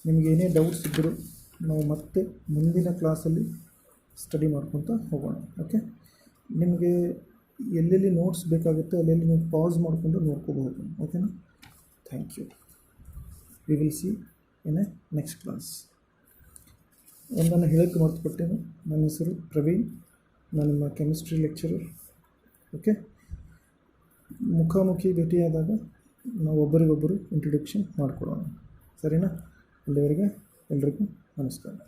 ನಿಮಗೆ ಏನೇ doubts ಇದ್ದರೂ ನಾವು ಮತ್ತೆ ಮುಂದಿನ ಕ್ಲಾಸಲ್ಲಿ ಸ್ಟಡಿ ಮಾಡ್ಕೊತ ಹೋಗೋಣ. ಓಕೆ, ನಿಮಗೆ ಎಲ್ಲೆಲ್ಲಿ ನೋಟ್ಸ್ ಬೇಕಾಗುತ್ತೆ ಅಲ್ಲೆಲ್ಲಿ ನೀವು ಪಾಸ್ ಮಾಡಿಕೊಂಡು ನೋಡ್ಕೋಬಹುದು. ಓಕೆನಾ? Thank you. We will see in a next class. ಒಂದನ್ನು ಹೇಳೋಕ್ಕೆ ಮರ್ತುಬಿಟ್ಟೇನು, ನನ್ನ ಹೆಸರು ಪ್ರವೀಣ್, ನಾನು ನಿಮ್ಮ ಕೆಮಿಸ್ಟ್ರಿ ಲೆಕ್ಚರರ್. ಓಕೆ, ಮುಖಾಮುಖಿ ಭೇಟಿಯಾದಾಗ ನಾವು ಒಬ್ಬರಿಗೊಬ್ಬರು ಇಂಟ್ರೊಡಕ್ಷನ್ ಮಾಡಿಕೊಡೋಣ. ಸರಿನಾ? ಅಲ್ಲಿವರೆಗೆ ಎಲ್ರಿಗೂ ನಮಸ್ಕಾರ.